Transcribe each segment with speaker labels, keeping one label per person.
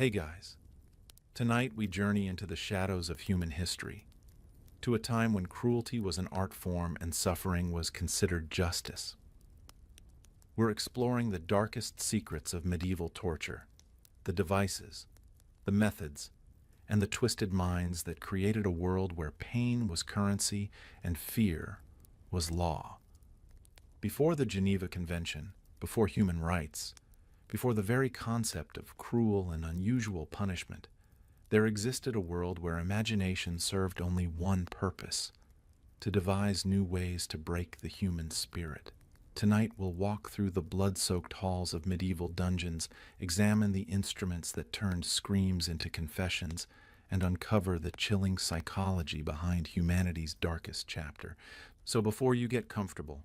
Speaker 1: Hey guys, tonight we journey into the shadows of human history, to a time when cruelty was an art form and suffering was considered justice. We're exploring the darkest secrets of medieval torture, the devices, the methods, and the twisted minds that created a world where pain was currency and fear was law. Before the Geneva Convention, before human rights, before the very concept of cruel and unusual punishment, there existed a world where imagination served only one purpose: to devise new ways to break the human spirit. Tonight we'll walk through the blood-soaked halls of medieval dungeons, examine the instruments that turned screams into confessions, and uncover the chilling psychology behind humanity's darkest chapter. So before you get comfortable,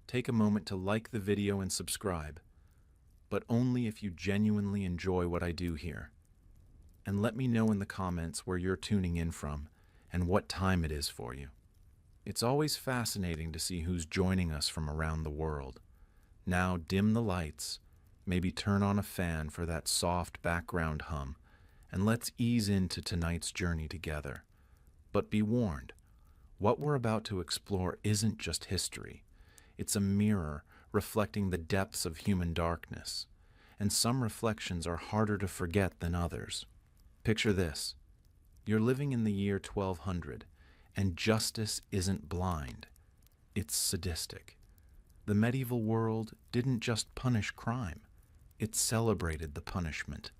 Speaker 1: take a moment to like the video and subscribe, but only if you genuinely enjoy what I do here. And let me know in the comments where you're tuning in from and what time it is for you. It's always fascinating to see who's joining us from around the world. Now dim the lights, maybe turn on a fan for that soft background hum, and let's ease into tonight's journey together. But be warned, what we're about to explore isn't just history. It's a mirror reflecting the depths of human darkness, and some reflections are harder to forget than others. Picture this. You're living in the year 1200, and justice isn't blind. It's sadistic. The medieval world didn't just punish crime. It celebrated the punishment.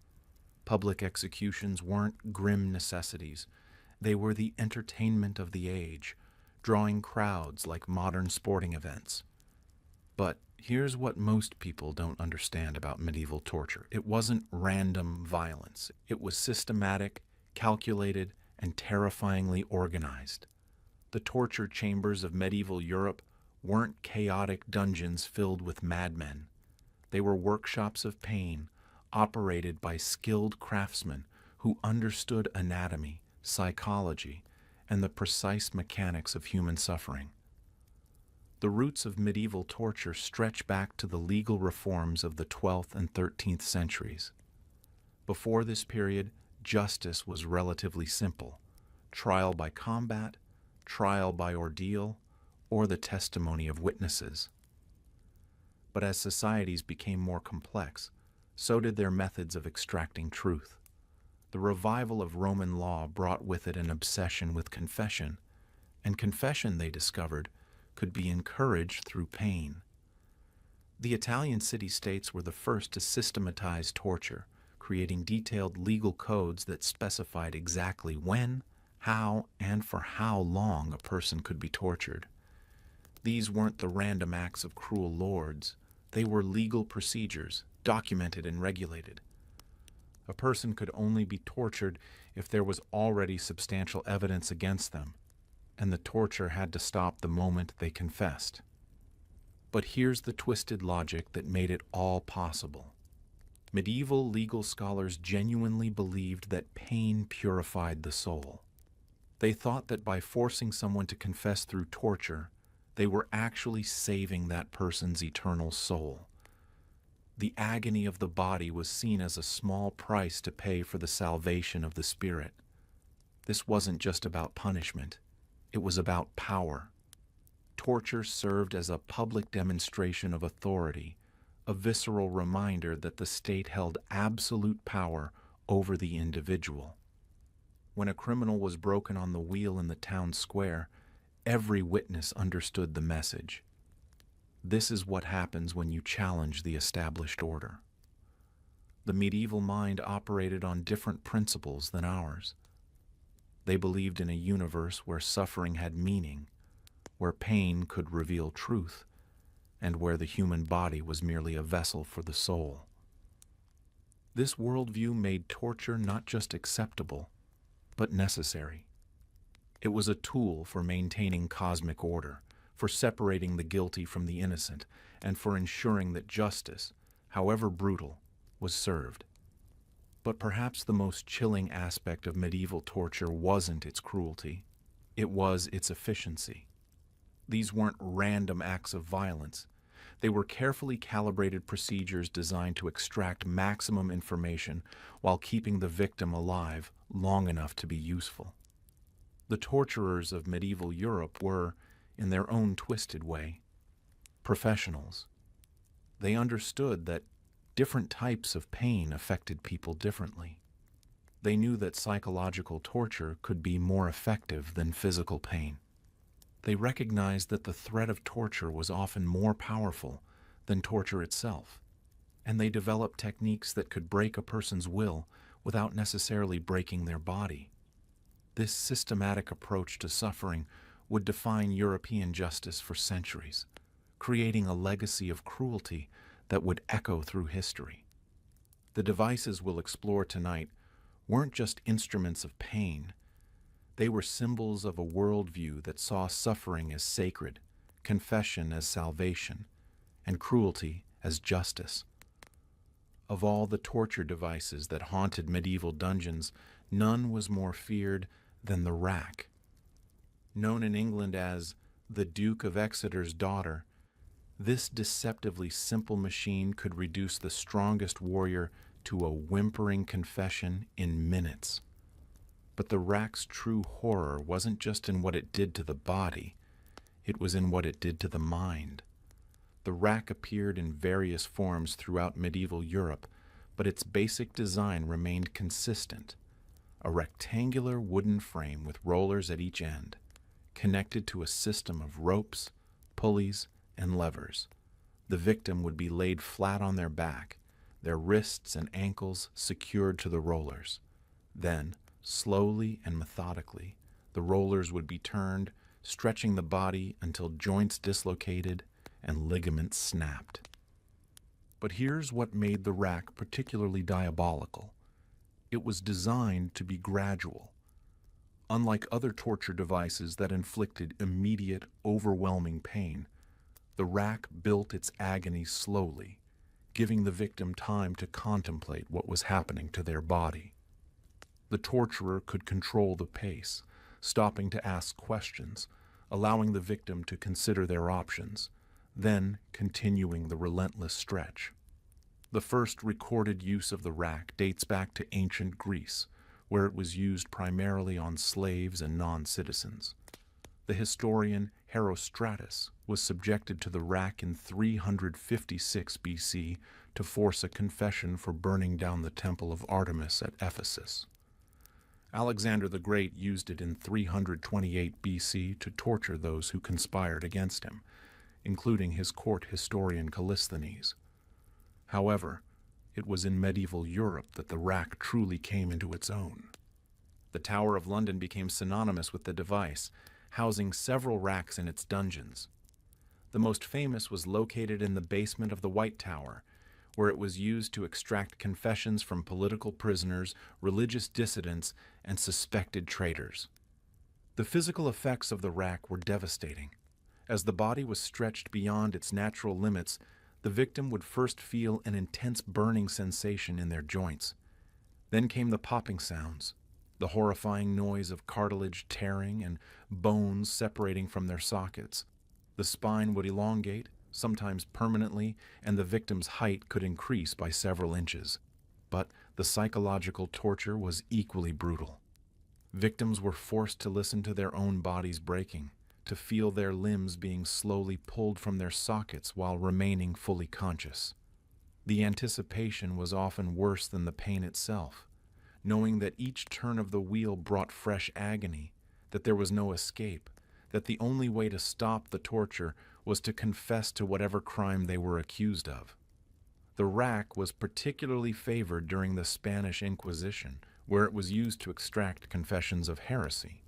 Speaker 1: Public executions weren't grim necessities. They were the entertainment of the age, drawing crowds like modern sporting events. But here's what most people don't understand about medieval torture. It wasn't random violence. It was systematic, calculated, and terrifyingly organized. The torture chambers of medieval Europe weren't chaotic dungeons filled with madmen. They were workshops of pain, operated by skilled craftsmen who understood anatomy, psychology, and the precise mechanics of human suffering. The roots of medieval torture stretch back to the legal reforms of the 12th and 13th centuries. Before this period, justice was relatively simple: trial by combat, trial by ordeal, or the testimony of witnesses. But as societies became more complex, so did their methods of extracting truth. The revival of Roman law brought with it an obsession with confession, and confession, they discovered, could be encouraged through pain. The Italian city-states were the first to systematize torture, creating detailed legal codes that specified exactly when, how, and for how long a person could be tortured. These weren't the random acts of cruel lords. They were legal procedures, documented and regulated. A person could only be tortured if there was already substantial evidence against them, and the torture had to stop the moment they confessed. But here's the twisted logic that made it all possible. Medieval legal scholars genuinely believed that pain purified the soul. They thought that by forcing someone to confess through torture, they were actually saving that person's eternal soul. The agony of the body was seen as a small price to pay for the salvation of the spirit. This wasn't just about punishment. It was about power. Torture served as a public demonstration of authority, a visceral reminder that the state held absolute power over the individual. When a criminal was broken on the wheel in the town square, every witness understood the message. This is what happens when you challenge the established order. The medieval mind operated on different principles than ours. They believed in a universe where suffering had meaning, where pain could reveal truth, and where the human body was merely a vessel for the soul. This worldview made torture not just acceptable, but necessary. It was a tool for maintaining cosmic order, for separating the guilty from the innocent, and for ensuring that justice, however brutal, was served. But perhaps the most chilling aspect of medieval torture wasn't its cruelty. It was its efficiency. These weren't random acts of violence. They were carefully calibrated procedures designed to extract maximum information while keeping the victim alive long enough to be useful. The torturers of medieval Europe were, in their own twisted way, professionals. They understood that different types of pain affected people differently. They knew that psychological torture could be more effective than physical pain. They recognized that the threat of torture was often more powerful than torture itself, and they developed techniques that could break a person's will without necessarily breaking their body. This systematic approach to suffering would define European justice for centuries, creating a legacy of cruelty that would echo through history. The devices we'll explore tonight weren't just instruments of pain. They were symbols of a worldview that saw suffering as sacred, confession as salvation, and cruelty as justice. Of all the torture devices that haunted medieval dungeons, none was more feared than the rack. Known in England as the Duke of Exeter's daughter, this deceptively simple machine could reduce the strongest warrior to a whimpering confession in minutes. But the rack's true horror wasn't just in what it did to the body, it was in what it did to the mind. The rack appeared in various forms throughout medieval Europe, but its basic design remained consistent: a rectangular wooden frame with rollers at each end, connected to a system of ropes, pulleys, and levers. The victim would be laid flat on their back, their wrists and ankles secured to the rollers. Then, slowly and methodically, the rollers would be turned, stretching the body until joints dislocated and ligaments snapped. But here's what made the rack particularly diabolical. It was designed to be gradual. Unlike other torture devices that inflicted immediate, overwhelming pain, the rack built its agony slowly, giving the victim time to contemplate what was happening to their body. The torturer could control the pace, stopping to ask questions, allowing the victim to consider their options, then continuing the relentless stretch. The first recorded use of the rack dates back to ancient Greece, where it was used primarily on slaves and non-citizens. The historian Herostratus was subjected to the rack in 356 BC to force a confession for burning down the temple of Artemis at Ephesus. Alexander the Great used it in 328 BC to torture those who conspired against him, including his court historian Callisthenes. However, it was in medieval Europe that the rack truly came into its own. The Tower of London became synonymous with the device, housing several racks in its dungeons. The most famous was located in the basement of the White Tower, where it was used to extract confessions from political prisoners, religious dissidents, and suspected traitors. The physical effects of the rack were devastating. As the body was stretched beyond its natural limits, the victim would first feel an intense burning sensation in their joints. Then came the popping sounds, the horrifying noise of cartilage tearing and bones separating from their sockets. The spine would elongate, sometimes permanently, and the victim's height could increase by several inches. But the psychological torture was equally brutal. Victims were forced to listen to their own bodies breaking, to feel their limbs being slowly pulled from their sockets while remaining fully conscious. The anticipation was often worse than the pain itself, knowing that each turn of the wheel brought fresh agony, that there was no escape, that the only way to stop the torture was to confess to whatever crime they were accused of. The rack was particularly favored during the Spanish Inquisition, where it was used to extract confessions of heresy.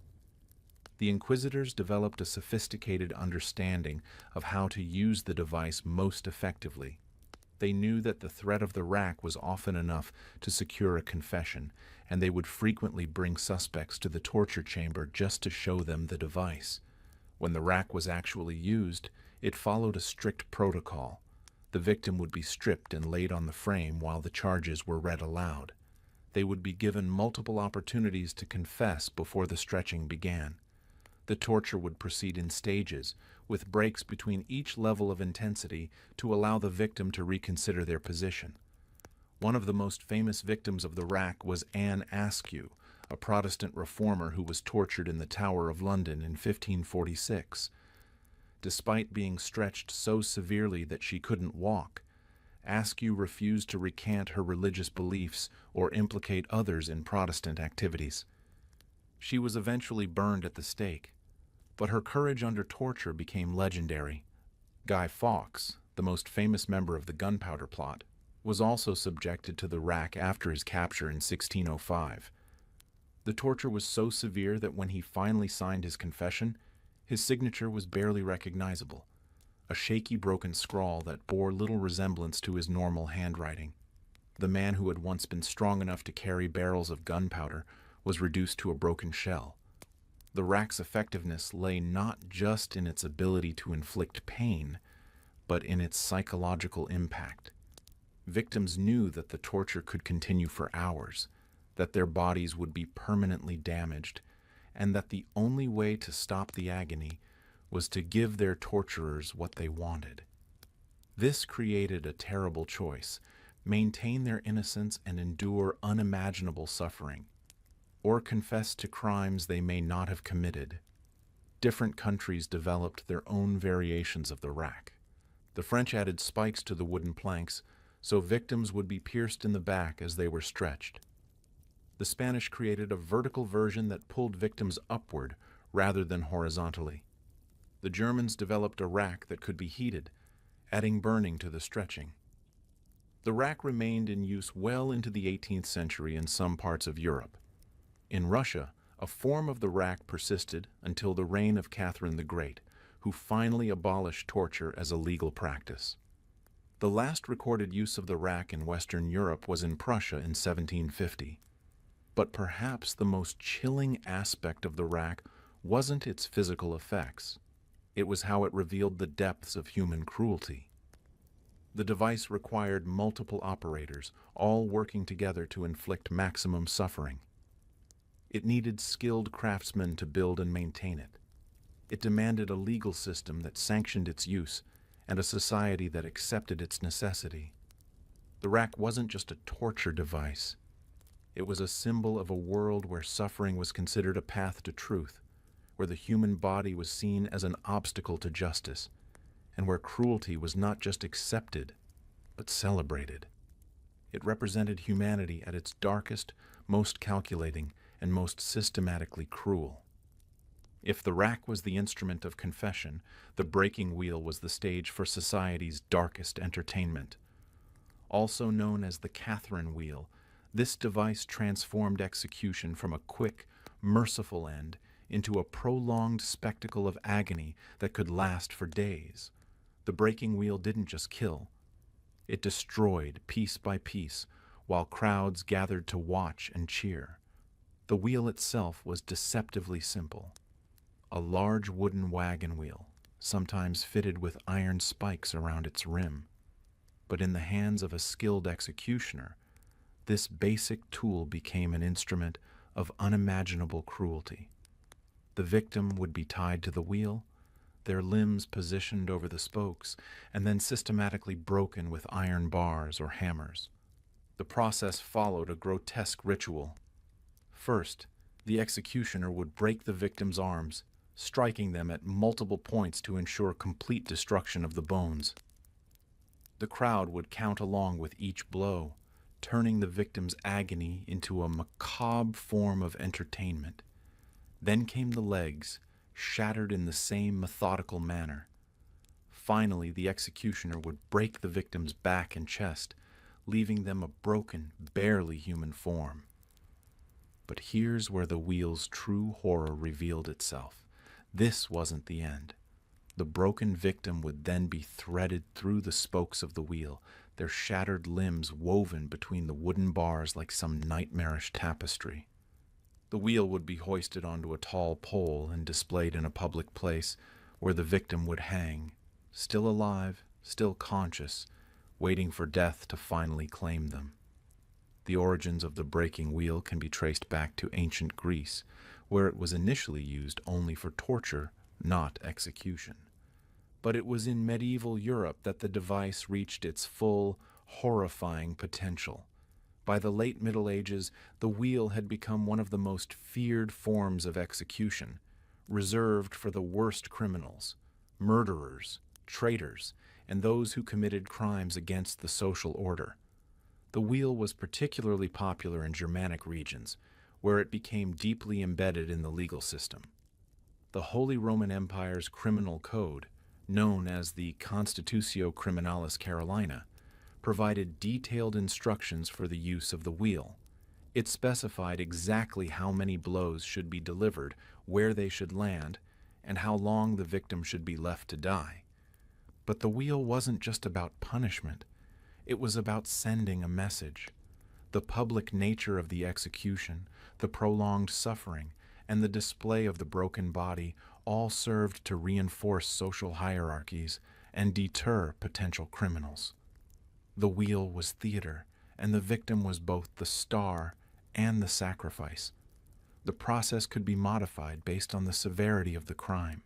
Speaker 1: The inquisitors developed a sophisticated understanding of how to use the device most effectively. They knew that the threat of the rack was often enough to secure a confession, and they would frequently bring suspects to the torture chamber just to show them the device. When the rack was actually used, it followed a strict protocol. The victim would be stripped and laid on the frame while the charges were read aloud. They would be given multiple opportunities to confess before the stretching began. The torture would proceed in stages, with breaks between each level of intensity to allow the victim to reconsider their position. One of the most famous victims of the rack was Anne Askew, a Protestant reformer who was tortured in the Tower of London in 1546. Despite being stretched so severely that she couldn't walk, Askew refused to recant her religious beliefs or implicate others in Protestant activities. She was eventually burned at the stake, but her courage under torture became legendary. Guy Fawkes, the most famous member of the Gunpowder Plot, was also subjected to the rack after his capture in 1605. The torture was so severe that when he finally signed his confession, his signature was barely recognizable, a shaky broken scrawl that bore little resemblance to his normal handwriting. The man who had once been strong enough to carry barrels of gunpowder was reduced to a broken shell. The rack's effectiveness lay not just in its ability to inflict pain, but in its psychological impact. Victims knew that the torture could continue for hours, that their bodies would be permanently damaged, and that the only way to stop the agony was to give their torturers what they wanted. This created a terrible choice: maintain their innocence and endure unimaginable suffering, or confess to crimes they may not have committed. Different countries developed their own variations of the rack. The French added spikes to the wooden planks, so victims would be pierced in the back as they were stretched. The Spanish created a vertical version that pulled victims upward rather than horizontally. The Germans developed a rack that could be heated, adding burning to the stretching. The rack remained in use well into the 18th century in some parts of Europe. In Russia, a form of the rack persisted until the reign of Catherine the Great, who finally abolished torture as a legal practice. The last recorded use of the rack in Western Europe was in Prussia in 1750. But perhaps the most chilling aspect of the rack wasn't its physical effects. It was how it revealed the depths of human cruelty. The device required multiple operators, all working together to inflict maximum suffering. It needed skilled craftsmen to build and maintain it. It demanded a legal system that sanctioned its use and a society that accepted its necessity. The rack wasn't just a torture device. It was a symbol of a world where suffering was considered a path to truth, where the human body was seen as an obstacle to justice, and where cruelty was not just accepted, but celebrated. It represented humanity at its darkest, most calculating, and most systematically cruel. If the rack was the instrument of confession, the breaking wheel was the stage for society's darkest entertainment. Also known as the Catherine wheel, this device transformed execution from a quick, merciful end into a prolonged spectacle of agony that could last for days. The breaking wheel didn't just kill. It destroyed piece by piece, while crowds gathered to watch and cheer. The wheel itself was deceptively simple. A large wooden wagon wheel, sometimes fitted with iron spikes around its rim. But in the hands of a skilled executioner, this basic tool became an instrument of unimaginable cruelty. The victim would be tied to the wheel, their limbs positioned over the spokes, and then systematically broken with iron bars or hammers. The process followed a grotesque ritual. First, the executioner would break the victim's arms, striking them at multiple points to ensure complete destruction of the bones. The crowd would count along with each blow, turning the victim's agony into a macabre form of entertainment. Then came the legs, shattered in the same methodical manner. Finally, the executioner would break the victim's back and chest, leaving them a broken, barely human form. But here's where the wheel's true horror revealed itself. This wasn't the end. The broken victim would then be threaded through the spokes of the wheel, their shattered limbs woven between the wooden bars like some nightmarish tapestry. The wheel would be hoisted onto a tall pole and displayed in a public place where the victim would hang, still alive, still conscious, waiting for death to finally claim them. The origins of the breaking wheel can be traced back to ancient Greece, where it was initially used only for torture, not execution. But it was in medieval Europe that the device reached its full, horrifying potential. By the late Middle Ages, the wheel had become one of the most feared forms of execution, reserved for the worst criminals, murderers, traitors, and those who committed crimes against the social order. The wheel was particularly popular in Germanic regions, where it became deeply embedded in the legal system. The Holy Roman Empire's criminal code, known as the Constitutio Criminalis Carolina, provided detailed instructions for the use of the wheel. It specified exactly how many blows should be delivered, where they should land, and how long the victim should be left to die. But the wheel wasn't just about punishment. It was about sending a message. The public nature of the execution, the prolonged suffering, and the display of the broken body all served to reinforce social hierarchies and deter potential criminals. The wheel was theater, and the victim was both the star and the sacrifice. The process could be modified based on the severity of the crime.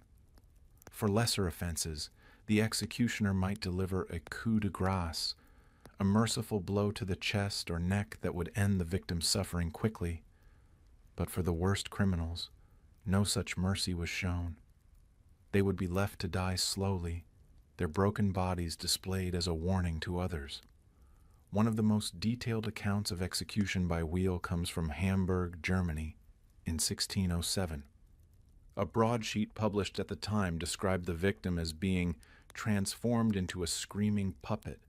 Speaker 1: For lesser offenses, the executioner might deliver a coup de grace, a merciful blow to the chest or neck that would end the victim's suffering quickly. But for the worst criminals, no such mercy was shown. They would be left to die slowly, their broken bodies displayed as a warning to others. One of the most detailed accounts of execution by wheel comes from Hamburg, Germany, in 1607. A broadsheet published at the time described the victim as being transformed into a screaming puppet,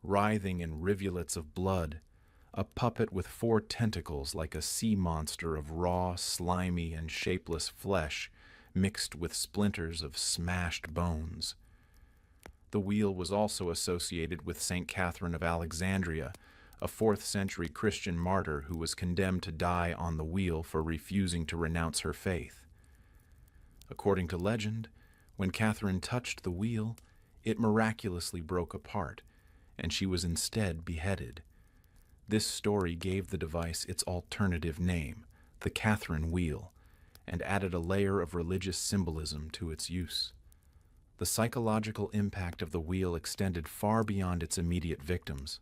Speaker 1: writhing in rivulets of blood, a puppet with 4 tentacles like a sea monster of raw, slimy, and shapeless flesh mixed with splinters of smashed bones. The wheel was also associated with St. Catherine of Alexandria, a 4th century Christian martyr who was condemned to die on the wheel for refusing to renounce her faith. According to legend, when Catherine touched the wheel, it miraculously broke apart, and she was instead beheaded. This story gave the device its alternative name, the Catherine wheel, and added a layer of religious symbolism to its use. The psychological impact of the wheel extended far beyond its immediate victims.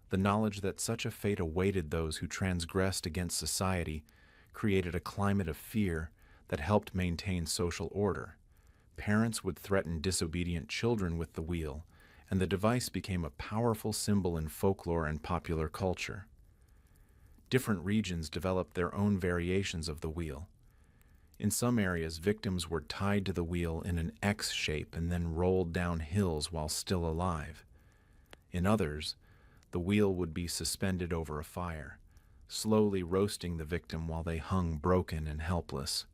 Speaker 1: The knowledge that such a fate awaited those who transgressed against society created a climate of fear that helped maintain social order. Parents would threaten disobedient children with the wheel, and the device became a powerful symbol in folklore and popular culture. Different regions developed their own variations of the wheel. In some areas, victims were tied to the wheel in an X shape and then rolled down hills while still alive. In others, the wheel would be suspended over a fire, slowly roasting the victim while they hung broken and helpless.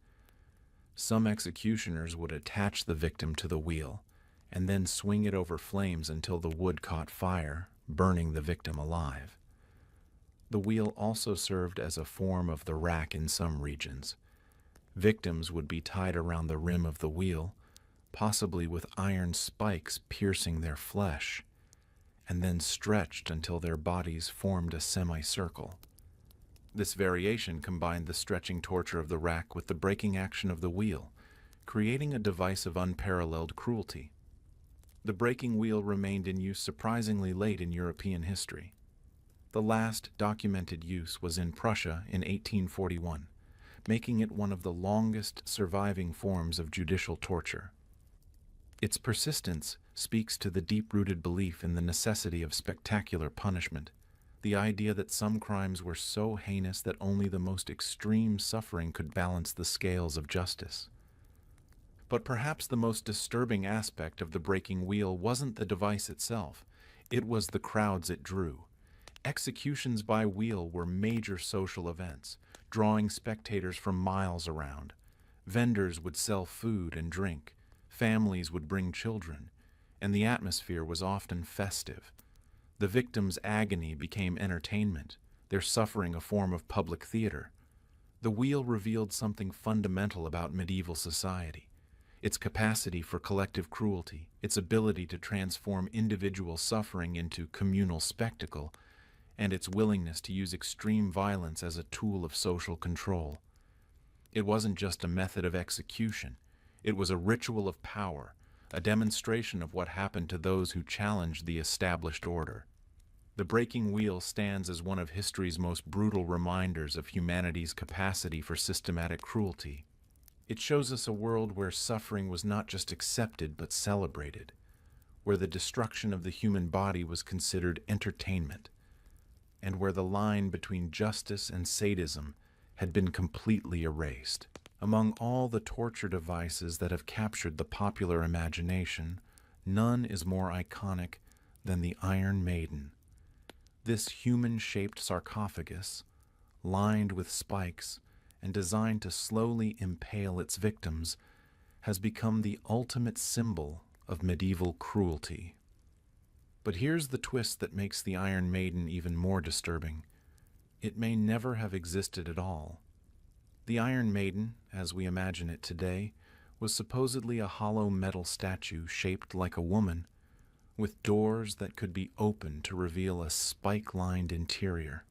Speaker 1: Some executioners would attach the victim to the wheel and then swing it over flames until the wood caught fire, burning the victim alive. The wheel also served as a form of the rack in some regions. Victims would be tied around the rim of the wheel, possibly with iron spikes piercing their flesh, and then stretched until their bodies formed a semicircle. This variation combined the stretching torture of the rack with the breaking action of the wheel, creating a device of unparalleled cruelty. The breaking wheel remained in use surprisingly late in European history. The last documented use was in Prussia in 1841, making it one of the longest surviving forms of judicial torture. Its persistence speaks to the deep-rooted belief in the necessity of spectacular punishment, the idea that some crimes were so heinous that only the most extreme suffering could balance the scales of justice. But perhaps the most disturbing aspect of the breaking wheel wasn't the device itself, it was the crowds it drew. Executions by wheel were major social events, drawing spectators from miles around. Vendors would sell food and drink, families would bring children, and the atmosphere was often festive. The victims' agony became entertainment, their suffering a form of public theater. The wheel revealed something fundamental about medieval society: its capacity for collective cruelty, its ability to transform individual suffering into communal spectacle, and its willingness to use extreme violence as a tool of social control. It wasn't just a method of execution. It was a ritual of power, a demonstration of what happened to those who challenged the established order. The breaking wheel stands as one of history's most brutal reminders of humanity's capacity for systematic cruelty. It shows us a world where suffering was not just accepted but celebrated, where the destruction of the human body was considered entertainment, and where the line between justice and sadism had been completely erased. Among all the torture devices that have captured the popular imagination, none is more iconic than the Iron Maiden. This human-shaped sarcophagus, lined with spikes and designed to slowly impale its victims, has become the ultimate symbol of medieval cruelty. But here's the twist that makes the Iron Maiden even more disturbing. It may never have existed at all. The Iron Maiden, as we imagine it today, was supposedly a hollow metal statue shaped like a woman, with doors that could be opened to reveal a spike-lined interior.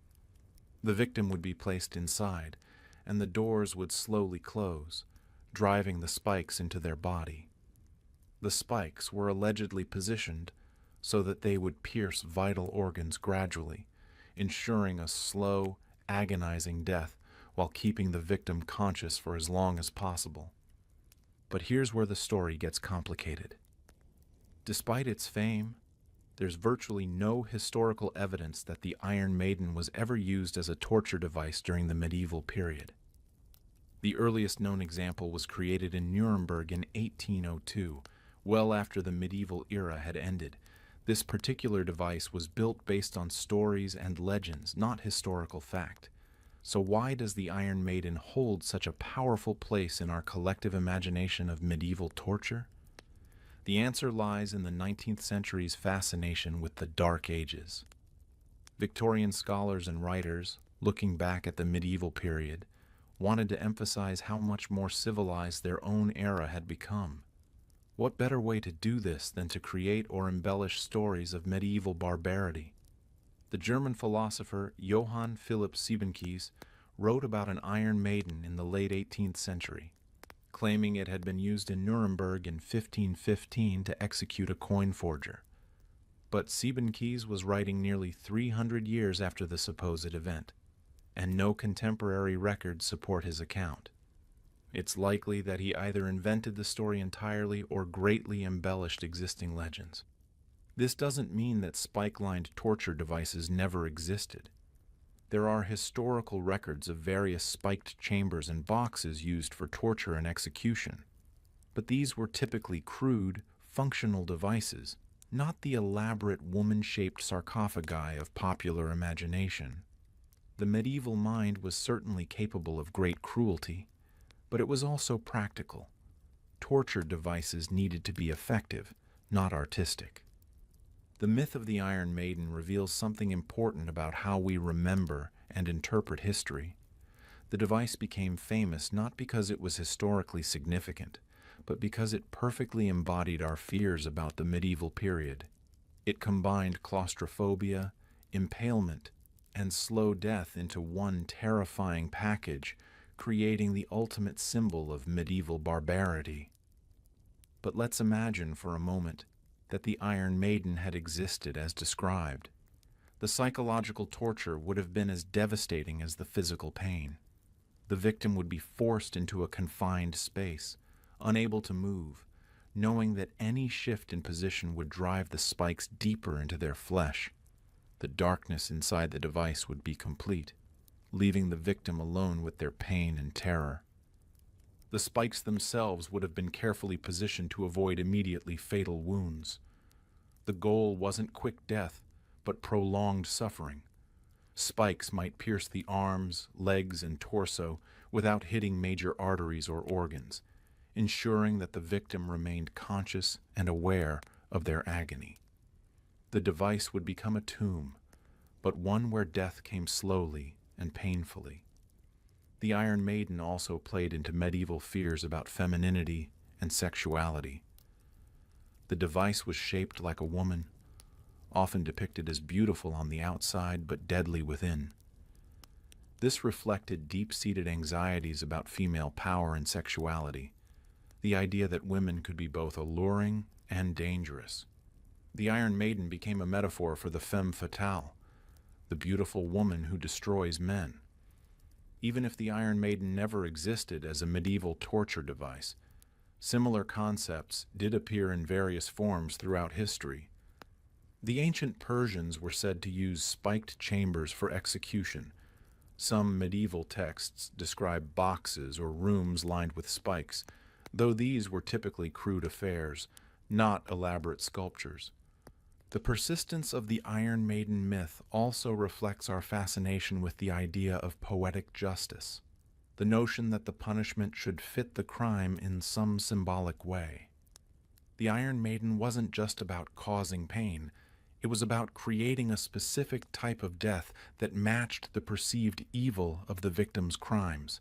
Speaker 1: The victim would be placed inside, and the doors would slowly close, driving the spikes into their body. The spikes were allegedly positioned so that they would pierce vital organs gradually, ensuring a slow, agonizing death while keeping the victim conscious for as long as possible. But here's where the story gets complicated. Despite its fame, there's virtually no historical evidence that the Iron Maiden was ever used as a torture device during the medieval period. The earliest known example was created in Nuremberg in 1802, well after the medieval era had ended. This particular device was built based on stories and legends, not historical fact. So why does the Iron Maiden hold such a powerful place in our collective imagination of medieval torture? The answer lies in the 19th century's fascination with the Dark Ages. Victorian scholars and writers, looking back at the medieval period, wanted to emphasize how much more civilized their own era had become. What better way to do this than to create or embellish stories of medieval barbarity? The German philosopher Johann Philipp Siebenkees wrote about an Iron Maiden in the late 18th century, claiming it had been used in Nuremberg in 1515 to execute a coin forger. But Siebenkees was writing nearly 300 years after the supposed event, and no contemporary records support his account. It's likely that he either invented the story entirely or greatly embellished existing legends. This doesn't mean that spike-lined torture devices never existed. There are historical records of various spiked chambers and boxes used for torture and execution, but these were typically crude, functional devices, not the elaborate woman-shaped sarcophagi of popular imagination. The medieval mind was certainly capable of great cruelty, but it was also practical. Torture devices needed to be effective, not artistic. The myth of the Iron Maiden reveals something important about how we remember and interpret history. The device became famous not because it was historically significant, but because it perfectly embodied our fears about the medieval period. It combined claustrophobia, impalement, and slow death into one terrifying package, creating the ultimate symbol of medieval barbarity. But let's imagine for a moment that the Iron Maiden had existed as described. The psychological torture would have been as devastating as the physical pain. The victim would be forced into a confined space, unable to move, knowing that any shift in position would drive the spikes deeper into their flesh. The darkness inside the device would be complete, leaving the victim alone with their pain and terror. The spikes themselves would have been carefully positioned to avoid immediately fatal wounds. The goal wasn't quick death, but prolonged suffering. Spikes might pierce the arms, legs, and torso without hitting major arteries or organs, ensuring that the victim remained conscious and aware of their agony. The device would become a tomb, but one where death came slowly and painfully. The Iron Maiden also played into medieval fears about femininity and sexuality. The device was shaped like a woman, often depicted as beautiful on the outside but deadly within. This reflected deep-seated anxieties about female power and sexuality, the idea that women could be both alluring and dangerous. The Iron Maiden became a metaphor for the femme fatale, the beautiful woman who destroys men. Even if the Iron Maiden never existed as a medieval torture device, similar concepts did appear in various forms throughout history. The ancient Persians were said to use spiked chambers for execution. Some medieval texts describe boxes or rooms lined with spikes, though these were typically crude affairs, not elaborate sculptures. The persistence of the Iron Maiden myth also reflects our fascination with the idea of poetic justice, the notion that the punishment should fit the crime in some symbolic way. The Iron Maiden wasn't just about causing pain, it was about creating a specific type of death that matched the perceived evil of the victim's crimes.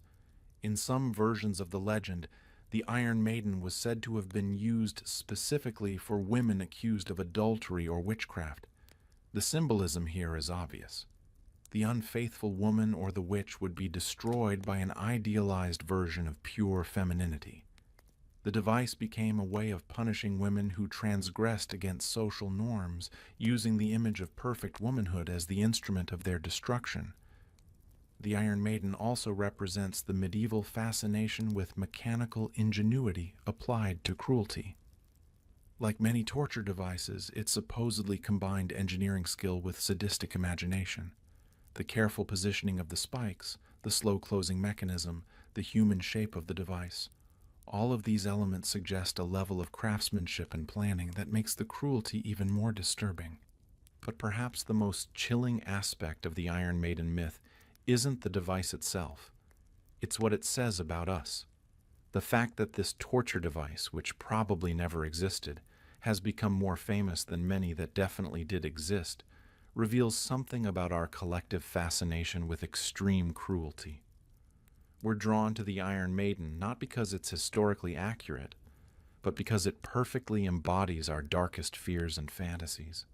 Speaker 1: In some versions of the legend, the Iron Maiden was said to have been used specifically for women accused of adultery or witchcraft. The symbolism here is obvious. The unfaithful woman or the witch would be destroyed by an idealized version of pure femininity. The device became a way of punishing women who transgressed against social norms, using the image of perfect womanhood as the instrument of their destruction. The Iron Maiden also represents the medieval fascination with mechanical ingenuity applied to cruelty. Like many torture devices, it supposedly combined engineering skill with sadistic imagination. The careful positioning of the spikes, the slow closing mechanism, the human shape of the device, all of these elements suggest a level of craftsmanship and planning that makes the cruelty even more disturbing. But perhaps the most chilling aspect of the Iron Maiden myth isn't the device itself. It's what it says about us. The fact that this torture device, which probably never existed, has become more famous than many that definitely did exist, reveals something about our collective fascination with extreme cruelty. We're drawn to the Iron Maiden not because it's historically accurate, but because it perfectly embodies our darkest fears and fantasies.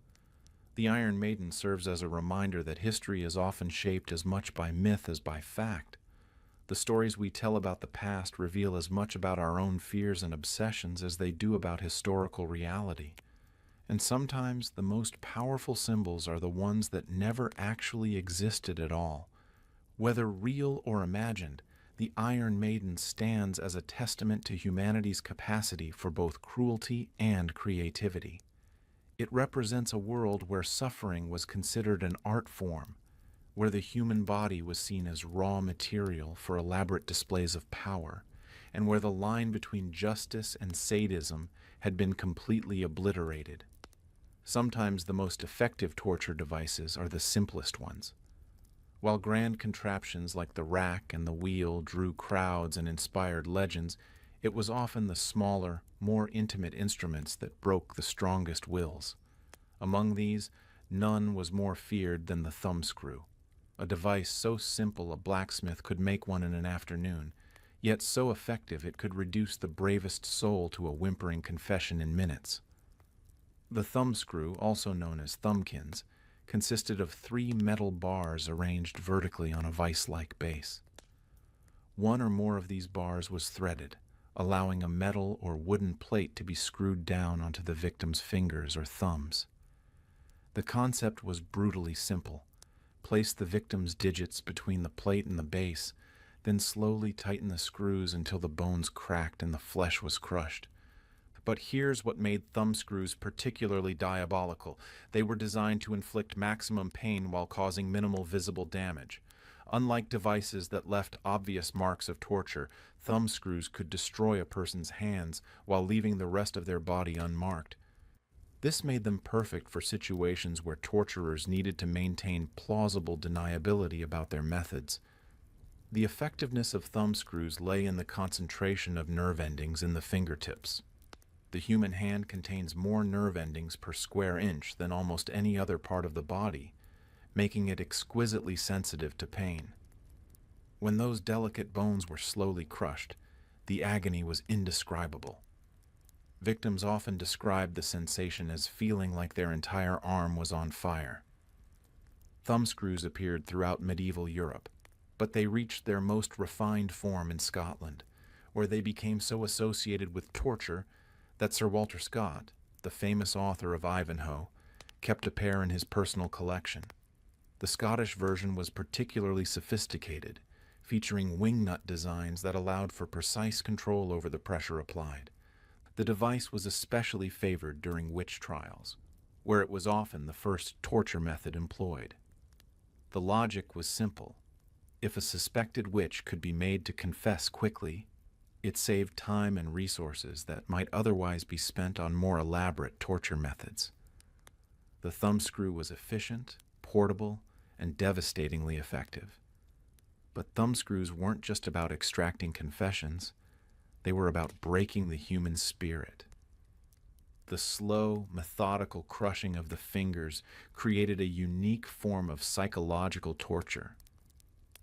Speaker 1: The Iron Maiden serves as a reminder that history is often shaped as much by myth as by fact. The stories we tell about the past reveal as much about our own fears and obsessions as they do about historical reality. And sometimes the most powerful symbols are the ones that never actually existed at all. Whether real or imagined, the Iron Maiden stands as a testament to humanity's capacity for both cruelty and creativity. It represents a world where suffering was considered an art form, where the human body was seen as raw material for elaborate displays of power, and where the line between justice and sadism had been completely obliterated. Sometimes the most effective torture devices are the simplest ones. While grand contraptions like the rack and the wheel drew crowds and inspired legends, it was often the smaller, more intimate instruments that broke the strongest wills. Among these, none was more feared than the thumbscrew, a device so simple a blacksmith could make one in an afternoon, yet so effective it could reduce the bravest soul to a whimpering confession in minutes. The thumbscrew, also known as thumbkins, consisted of 3 metal bars arranged vertically on a vise-like base. One or more of these bars was threaded, allowing a metal or wooden plate to be screwed down onto the victim's fingers or thumbs. The concept was brutally simple. Place the victim's digits between the plate and the base, then slowly tighten the screws until the bones cracked and the flesh was crushed. But here's what made thumbscrews particularly diabolical. They were designed to inflict maximum pain while causing minimal visible damage. Unlike devices that left obvious marks of torture, thumbscrews could destroy a person's hands while leaving the rest of their body unmarked. This made them perfect for situations where torturers needed to maintain plausible deniability about their methods. The effectiveness of thumbscrews lay in the concentration of nerve endings in the fingertips. The human hand contains more nerve endings per square inch than almost any other part of the body, making it exquisitely sensitive to pain. When those delicate bones were slowly crushed, the agony was indescribable. Victims often described the sensation as feeling like their entire arm was on fire. Thumbscrews appeared throughout medieval Europe. but they reached their most refined form in Scotland, where they became so associated with torture that Sir Walter Scott, the famous author of Ivanhoe, kept a pair in his personal collection. The Scottish version was particularly sophisticated, featuring wingnut designs that allowed for precise control over the pressure applied. The device was especially favored during witch trials, where it was often the first torture method employed. The logic was simple. If a suspected witch could be made to confess quickly, it saved time and resources that might otherwise be spent on more elaborate torture methods. The thumbscrew was efficient, portable, and devastatingly effective. But thumbscrews weren't just about extracting confessions, they were about breaking the human spirit. The slow, methodical crushing of the fingers created a unique form of psychological torture.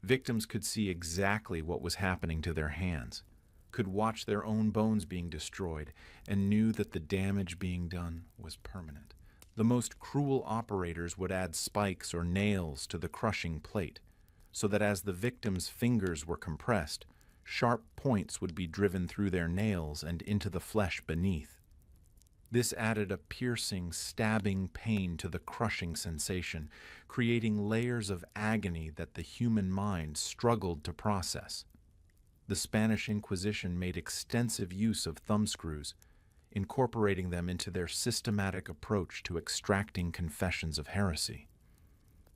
Speaker 1: Victims could see exactly what was happening to their hands, could watch their own bones being destroyed, and knew that the damage being done was permanent. The most cruel operators would add spikes or nails to the crushing plate, so that as the victim's fingers were compressed, sharp points would be driven through their nails and into the flesh beneath. This added a piercing, stabbing pain to the crushing sensation, creating layers of agony that the human mind struggled to process. The Spanish Inquisition made extensive use of thumbscrews, incorporating them into their systematic approach to extracting confessions of heresy.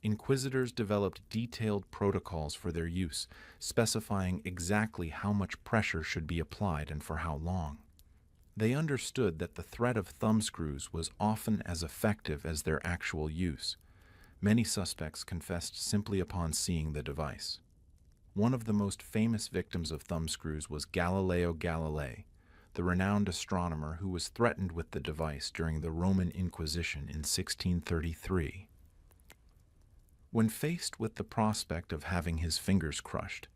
Speaker 1: Inquisitors developed detailed protocols for their use, specifying exactly how much pressure should be applied and for how long. They understood that the threat of thumbscrews was often as effective as their actual use. Many suspects confessed simply upon seeing the device. One of the most famous victims of thumbscrews was Galileo Galilei, the renowned astronomer who was threatened with the device during the Roman Inquisition in 1633. When faced with the prospect of having his fingers crushed,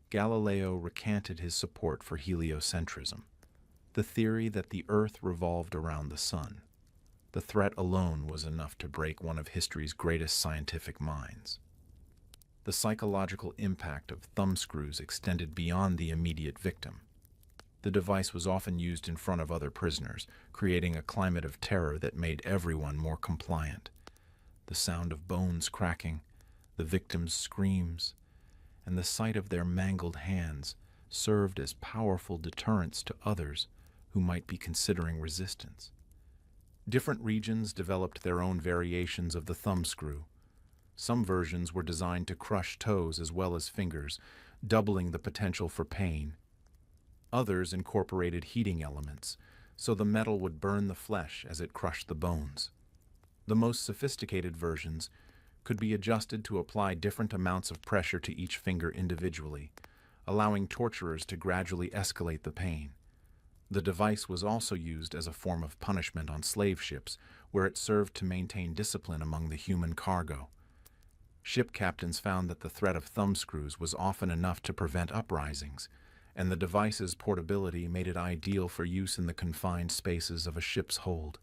Speaker 1: Galileo recanted his support for heliocentrism, the theory that the Earth revolved around the sun. The threat alone was enough to break one of history's greatest scientific minds. The psychological impact of thumbscrews extended beyond the immediate victim. The device was often used in front of other prisoners, creating a climate of terror that made everyone more compliant. The sound of bones cracking, the victim's screams, and the sight of their mangled hands served as powerful deterrents to others who might be considering resistance. Different regions developed their own variations of the thumbscrew. Some versions were designed to crush toes as well as fingers, doubling the potential for pain. Others incorporated heating elements, so the metal would burn the flesh as it crushed the bones. The most sophisticated versions could be adjusted to apply different amounts of pressure to each finger individually, allowing torturers to gradually escalate the pain. The device was also used as a form of punishment on slave ships, where it served to maintain discipline among the human cargo. Ship captains found that the threat of thumbscrews was often enough to prevent uprisings, and the device's portability made it ideal for use in the confined spaces of a ship's hold.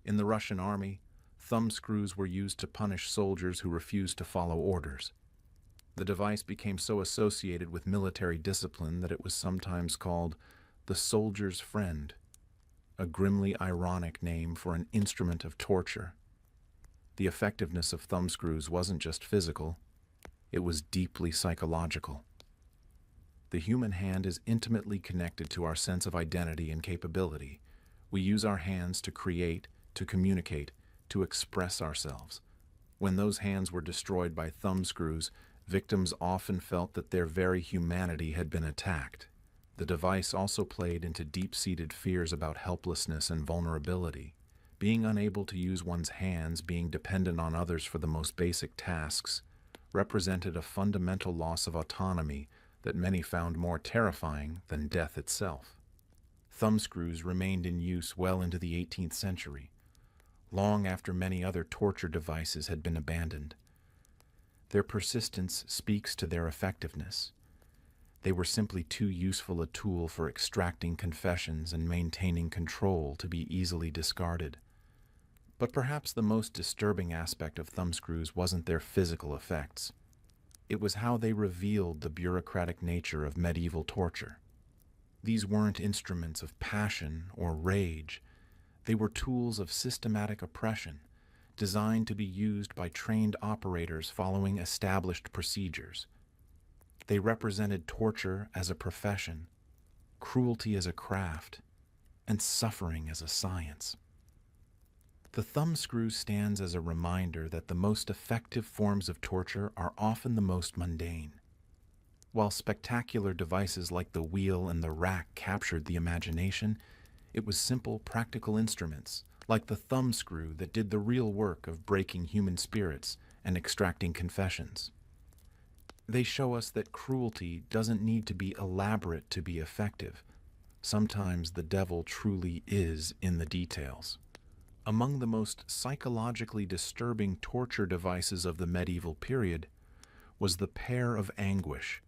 Speaker 1: In the Russian army, thumbscrews were used to punish soldiers who refused to follow orders. The device became so associated with military discipline that it was sometimes called the soldier's friend, a grimly ironic name for an instrument of torture. The effectiveness of thumbscrews wasn't just physical, it was deeply psychological. The human hand is intimately connected to our sense of identity and capability. We use our hands to create, to communicate, to express ourselves. When those hands were destroyed by thumbscrews, victims often felt that their very humanity had been attacked. The device also played into deep-seated fears about helplessness and vulnerability. Being unable to use one's hands, being dependent on others for the most basic tasks, represented a fundamental loss of autonomy that many found more terrifying than death itself. Thumbscrews remained in use well into the 18th century, long after many other torture devices had been abandoned. Their persistence speaks to their effectiveness. They were simply too useful a tool for extracting confessions and maintaining control to be easily discarded. But perhaps the most disturbing aspect of thumbscrews wasn't their physical effects. It was how they revealed the bureaucratic nature of medieval torture. These weren't instruments of passion or rage. They were tools of systematic oppression, designed to be used by trained operators following established procedures. They represented torture as a profession, cruelty as a craft, and suffering as a science. The thumbscrew stands as a reminder that the most effective forms of torture are often the most mundane. While spectacular devices like the wheel and the rack captured the imagination, it was simple, practical instruments, like the thumbscrew, that did the real work of breaking human spirits and extracting confessions. They show us that cruelty doesn't need to be elaborate to be effective. Sometimes the devil truly is in the details. Among the most psychologically disturbing torture devices of the medieval period was the pair of anguish,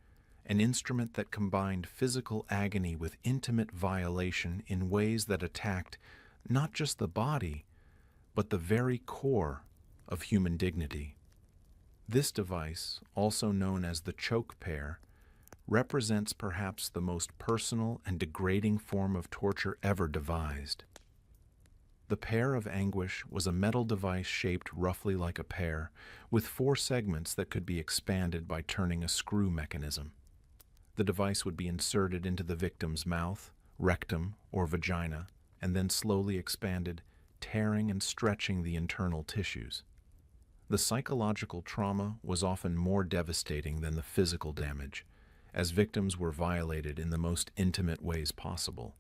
Speaker 1: an instrument that combined physical agony with intimate violation in ways that attacked not just the body, but the very core of human dignity. This device, also known as the choke pair, represents perhaps the most personal and degrading form of torture ever devised. The pair of anguish was a metal device shaped roughly like a pear, with 4 segments that could be expanded by turning a screw mechanism. The device would be inserted into the victim's mouth, rectum, or vagina, and then slowly expanded, tearing and stretching the internal tissues. The psychological trauma was often more devastating than the physical damage, as victims were violated in the most intimate ways possible.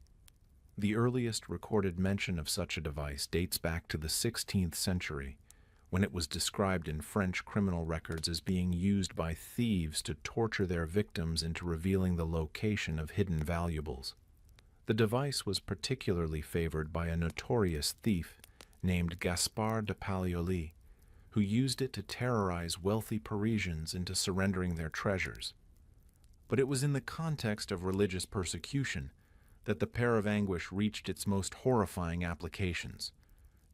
Speaker 1: The earliest recorded mention of such a device dates back to the 16th century, when it was described in French criminal records as being used by thieves to torture their victims into revealing the location of hidden valuables. The device was particularly favored by a notorious thief named Gaspard de Paglioli, who used it to terrorize wealthy Parisians into surrendering their treasures. But it was in the context of religious persecution that the pair of anguish reached its most horrifying applications.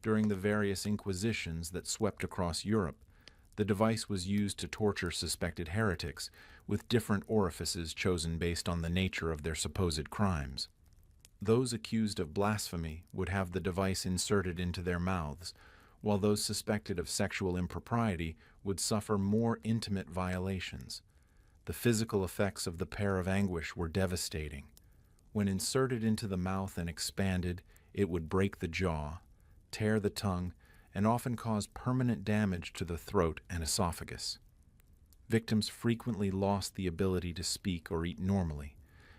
Speaker 1: During the various inquisitions that swept across Europe, the device was used to torture suspected heretics, with different orifices chosen based on the nature of their supposed crimes. Those accused of blasphemy would have the device inserted into their mouths, while those suspected of sexual impropriety would suffer more intimate violations. The physical effects of the pair of anguish were devastating. When inserted into the mouth and expanded, it would break the jaw, tear the tongue, and often cause permanent damage to the throat and esophagus. Victims frequently lost the ability to speak or eat normally,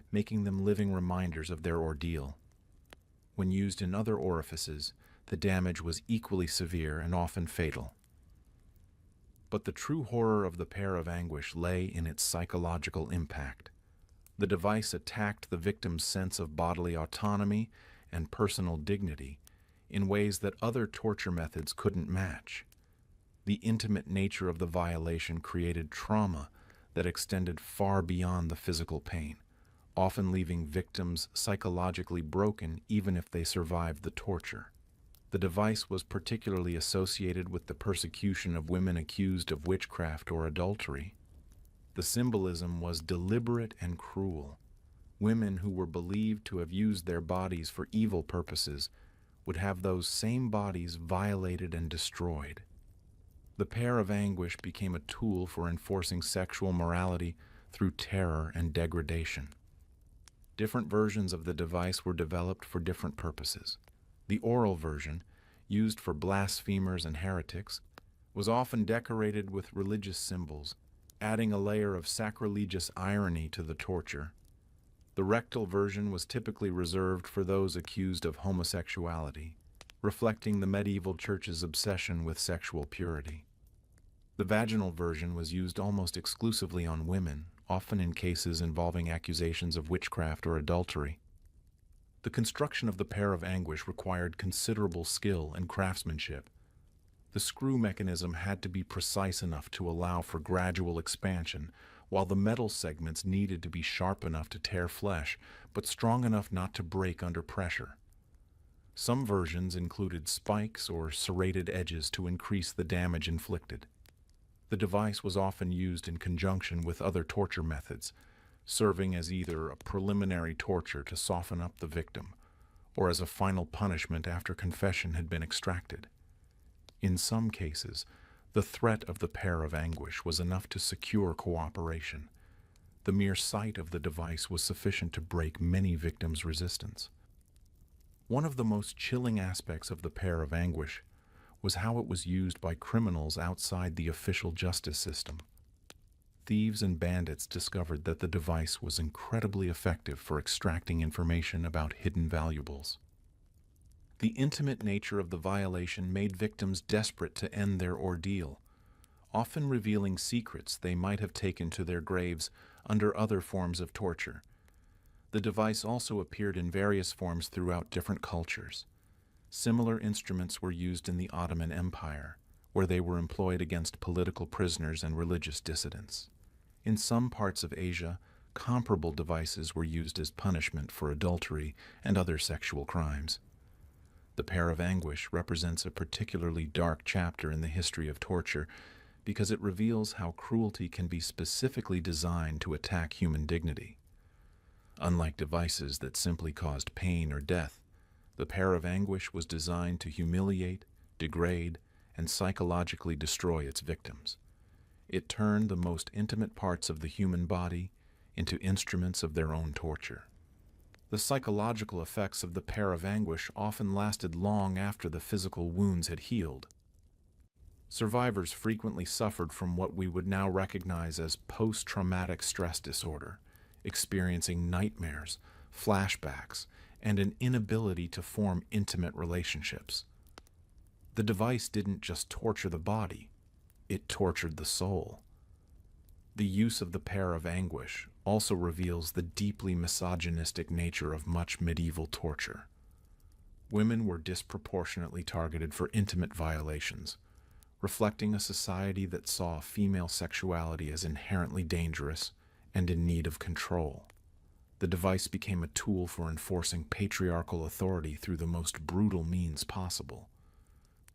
Speaker 1: making them living reminders of their ordeal. When used in other orifices, the damage was equally severe and often fatal. But the true horror of the pair of anguish lay in its psychological impact. The device attacked the victim's sense of bodily autonomy and personal dignity in ways that other torture methods couldn't match. The intimate nature of the violation created trauma that extended far beyond the physical pain, often leaving victims psychologically broken even if they survived the torture. The device was particularly associated with the persecution of women accused of witchcraft or adultery. The symbolism was deliberate and cruel. Women who were believed to have used their bodies for evil purposes would have those same bodies violated and destroyed. The pair of anguish became a tool for enforcing sexual morality through terror and degradation. Different versions of the device were developed for different purposes. The oral version, used for blasphemers and heretics, was often decorated with religious symbols, adding a layer of sacrilegious irony to the torture. The rectal version was typically reserved for those accused of homosexuality, reflecting the medieval church's obsession with sexual purity. The vaginal version was used almost exclusively on women, often in cases involving accusations of witchcraft or adultery. The construction of the pair of anguish required considerable skill and craftsmanship. The screw mechanism had to be precise enough to allow for gradual expansion, while the metal segments needed to be sharp enough to tear flesh, but strong enough not to break under pressure. Some versions included spikes or serrated edges to increase the damage inflicted. The device was often used in conjunction with other torture methods, serving as either a preliminary torture to soften up the victim, or as a final punishment after confession had been extracted. In some cases, the threat of the pair of anguish was enough to secure cooperation. The mere sight of the device was sufficient to break many victims' resistance. One of the most chilling aspects of the pair of anguish was how it was used by criminals outside the official justice system. Thieves and bandits discovered that the device was incredibly effective for extracting information about hidden valuables. The intimate nature of the violation made victims desperate to end their ordeal, often revealing secrets they might have taken to their graves under other forms of torture. The device also appeared in various forms throughout different cultures. Similar instruments were used in the Ottoman Empire, where they were employed against political prisoners and religious dissidents. In some parts of Asia, comparable devices were used as punishment for adultery and other sexual crimes. The pair of anguish represents a particularly dark chapter in the history of torture because it reveals how cruelty can be specifically designed to attack human dignity. Unlike devices that simply caused pain or death, the pair of anguish was designed to humiliate, degrade, and psychologically destroy its victims. It turned the most intimate parts of the human body into instruments of their own torture. The psychological effects of the pair of anguish often lasted long after the physical wounds had healed. Survivors frequently suffered from what we would now recognize as post-traumatic stress disorder, experiencing nightmares, flashbacks, and an inability to form intimate relationships. The device didn't just torture the body, it tortured the soul. The use of the pair of anguish also reveals the deeply misogynistic nature of much medieval torture. Women were disproportionately targeted for intimate violations, reflecting a society that saw female sexuality as inherently dangerous and in need of control. The device became a tool for enforcing patriarchal authority through the most brutal means possible.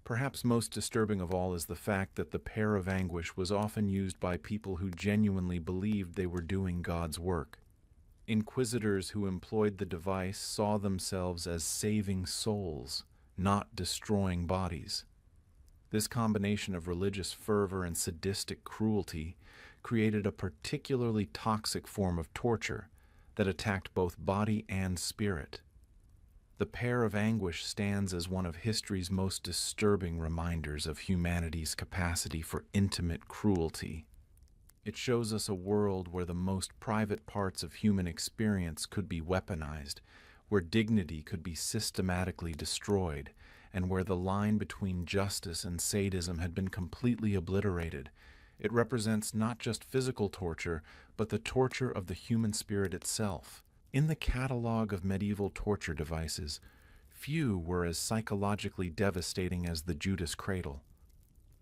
Speaker 1: Perhaps most disturbing of all is the fact that the pair of anguish was often used by people who genuinely believed they were doing God's work. Inquisitors who employed the device saw themselves as saving souls, not destroying bodies. This combination of religious fervor and sadistic cruelty created a particularly toxic form of torture that attacked both body and spirit. The pair of anguish stands as one of history's most disturbing reminders of humanity's capacity for intimate cruelty. It shows us a world where the most private parts of human experience could be weaponized, where dignity could be systematically destroyed, and where the line between justice and sadism had been completely obliterated. It represents not just physical torture, but the torture of the human spirit itself. In the catalog of medieval torture devices, few were as psychologically devastating as the Judas cradle.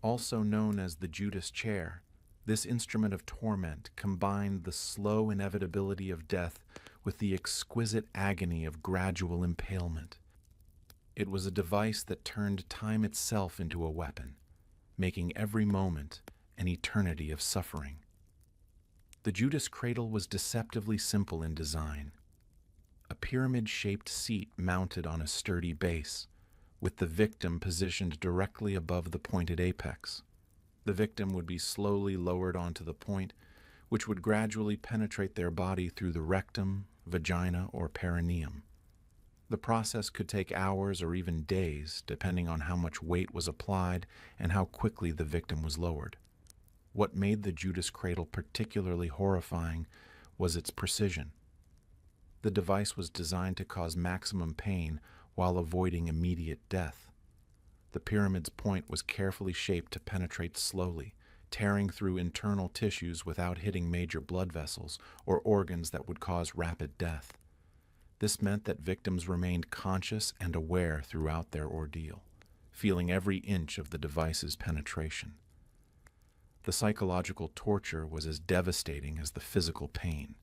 Speaker 1: Also known as the Judas chair, this instrument of torment combined the slow inevitability of death with the exquisite agony of gradual impalement. It was a device that turned time itself into a weapon, making every moment an eternity of suffering. The Judas cradle was deceptively simple in design. A pyramid-shaped seat mounted on a sturdy base, with the victim positioned directly above the pointed apex. The victim would be slowly lowered onto the point, which would gradually penetrate their body through the rectum, vagina, or perineum. The process could take hours or even days, depending on how much weight was applied and how quickly the victim was lowered. What made the Judas cradle particularly horrifying was its precision. The device was designed to cause maximum pain while avoiding immediate death. The pyramid's point was carefully shaped to penetrate slowly, tearing through internal tissues without hitting major blood vessels or organs that would cause rapid death. This meant that victims remained conscious and aware throughout their ordeal, feeling every inch of the device's penetration. The psychological torture was as devastating as the physical pain.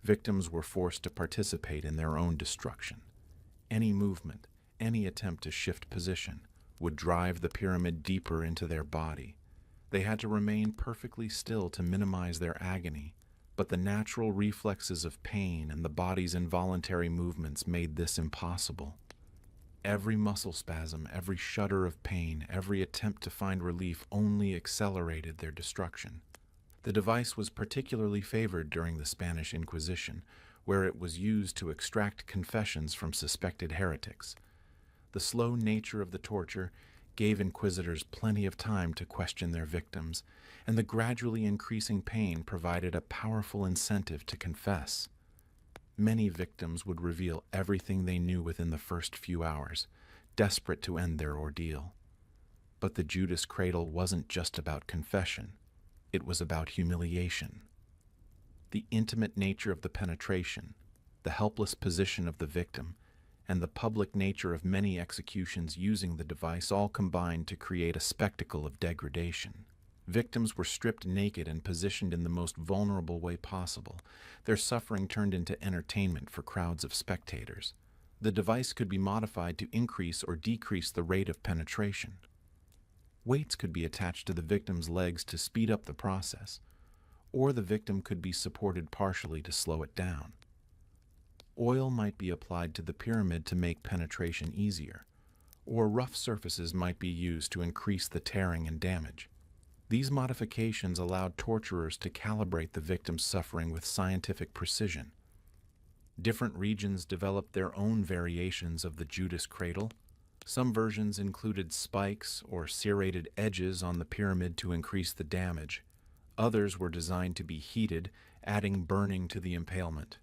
Speaker 1: Victims were forced to participate in their own destruction. Any movement, any attempt to shift position, would drive the pyramid deeper into their body. They had to remain perfectly still to minimize their agony, but the natural reflexes of pain and the body's involuntary movements made this impossible. Every muscle spasm, every shudder of pain, every attempt to find relief only accelerated their destruction. The device was particularly favored during the Spanish Inquisition, where it was used to extract confessions from suspected heretics. The slow nature of the torture gave inquisitors plenty of time to question their victims, and the gradually increasing pain provided a powerful incentive to confess. Many victims would reveal everything they knew within the first few hours, desperate to end their ordeal. But the Judas cradle wasn't just about confession. It was about humiliation. The intimate nature of the penetration, the helpless position of the victim, and the public nature of many executions using the device all combined to create a spectacle of degradation. Victims were stripped naked and positioned in the most vulnerable way possible, their suffering turned into entertainment for crowds of spectators. The device could be modified to increase or decrease the rate of penetration. Weights could be attached to the victim's legs to speed up the process, or the victim could be supported partially to slow it down. Oil might be applied to the pyramid to make penetration easier, or rough surfaces might be used to increase the tearing and damage. These modifications allowed torturers to calibrate the victim's suffering with scientific precision. Different regions developed their own variations of the Judas cradle. Some versions included spikes or serrated edges on the pyramid to increase the damage. Others were designed to be heated, adding burning to the impalement.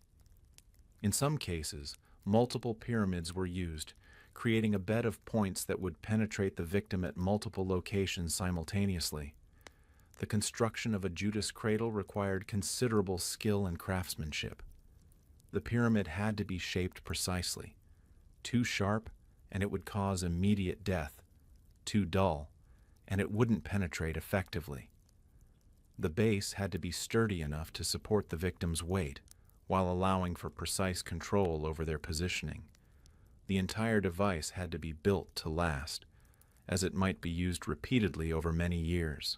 Speaker 1: In some cases, multiple pyramids were used, creating a bed of points that would penetrate the victim at multiple locations simultaneously. The construction of a Judas cradle required considerable skill and craftsmanship. The pyramid had to be shaped precisely. Too sharp, and it would cause immediate death. Too dull, and it wouldn't penetrate effectively. The base had to be sturdy enough to support the victim's weight, while allowing for precise control over their positioning. The entire device had to be built to last, as it might be used repeatedly over many years.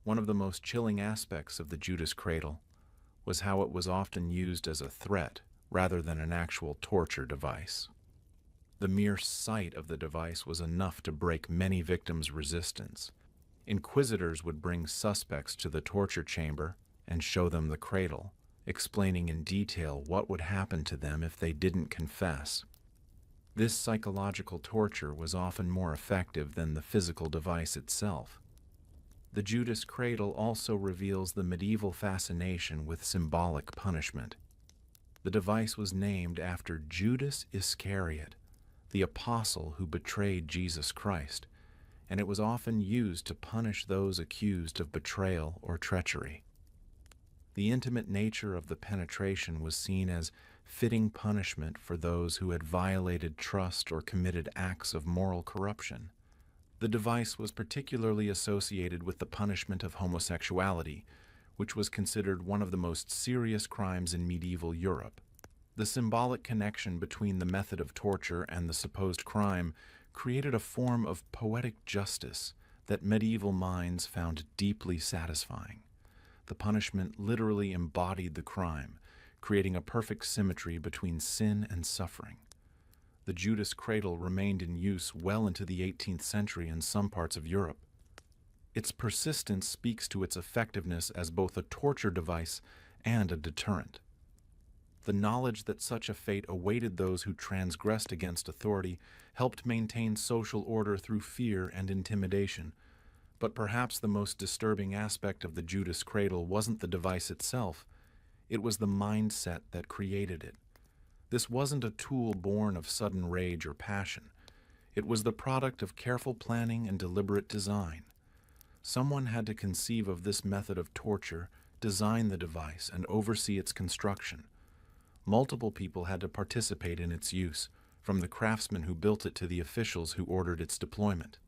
Speaker 1: One of the most chilling aspects of the Judas cradle was how it was often used as a threat rather than an actual torture device. The mere sight of the device was enough to break many victims' resistance. Inquisitors would bring suspects to the torture chamber and show them the cradle, explaining in detail what would happen to them if they didn't confess. This psychological torture was often more effective than the physical device itself. The Judas cradle also reveals the medieval fascination with symbolic punishment. The device was named after Judas Iscariot, the apostle who betrayed Jesus Christ, and it was often used to punish those accused of betrayal or treachery. The intimate nature of the penetration was seen as fitting punishment for those who had violated trust or committed acts of moral corruption. The device was particularly associated with the punishment of homosexuality, which was considered one of the most serious crimes in medieval Europe. The symbolic connection between the method of torture and the supposed crime created a form of poetic justice that medieval minds found deeply satisfying. The punishment literally embodied the crime, creating a perfect symmetry between sin and suffering. The Judas cradle remained in use well into the 18th century in some parts of Europe. Its persistence speaks to its effectiveness as both a torture device and a deterrent. The knowledge that such a fate awaited those who transgressed against authority helped maintain social order through fear and intimidation. But perhaps the most disturbing aspect of the Judas cradle wasn't the device itself, it was the mindset that created it. This wasn't a tool born of sudden rage or passion. It was the product of careful planning and deliberate design. Someone had to conceive of this method of torture, design the device, and oversee its construction. Multiple people had to participate in its use, from the craftsmen who built it to the officials who ordered its deployment.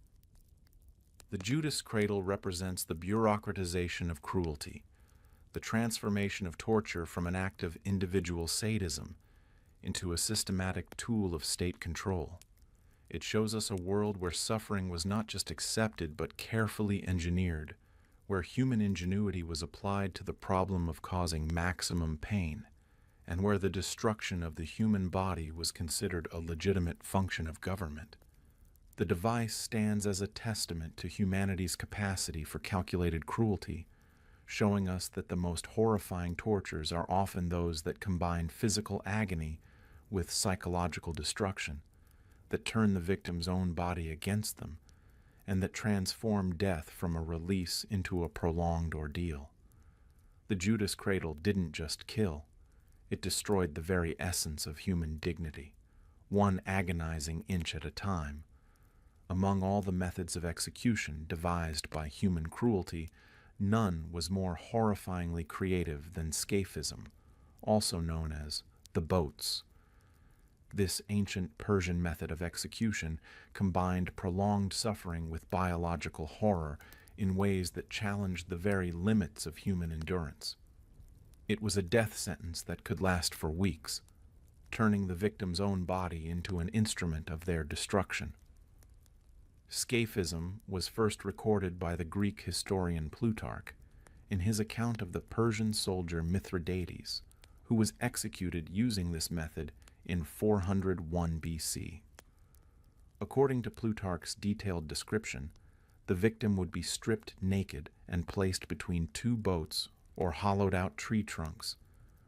Speaker 1: The Judas cradle represents the bureaucratization of cruelty, the transformation of torture from an act of individual sadism into a systematic tool of state control. It shows us a world where suffering was not just accepted but carefully engineered, where human ingenuity was applied to the problem of causing maximum pain, and where the destruction of the human body was considered a legitimate function of government. The device stands as a testament to humanity's capacity for calculated cruelty, showing us that the most horrifying tortures are often those that combine physical agony with psychological destruction, that turn the victim's own body against them, and that transform death from a release into a prolonged ordeal. The Judas cradle didn't just kill, it destroyed the very essence of human dignity, one agonizing inch at a time. Among all the methods of execution devised by human cruelty, none was more horrifyingly creative than scaphism, also known as the boats. This ancient Persian method of execution combined prolonged suffering with biological horror in ways that challenged the very limits of human endurance. It was a death sentence that could last for weeks, turning the victim's own body into an instrument of their destruction. Scaphism was first recorded by the Greek historian Plutarch in his account of the Persian soldier Mithridates, who was executed using this method in 401 BC. According to Plutarch's detailed description, the victim would be stripped naked and placed between two boats or hollowed-out tree trunks,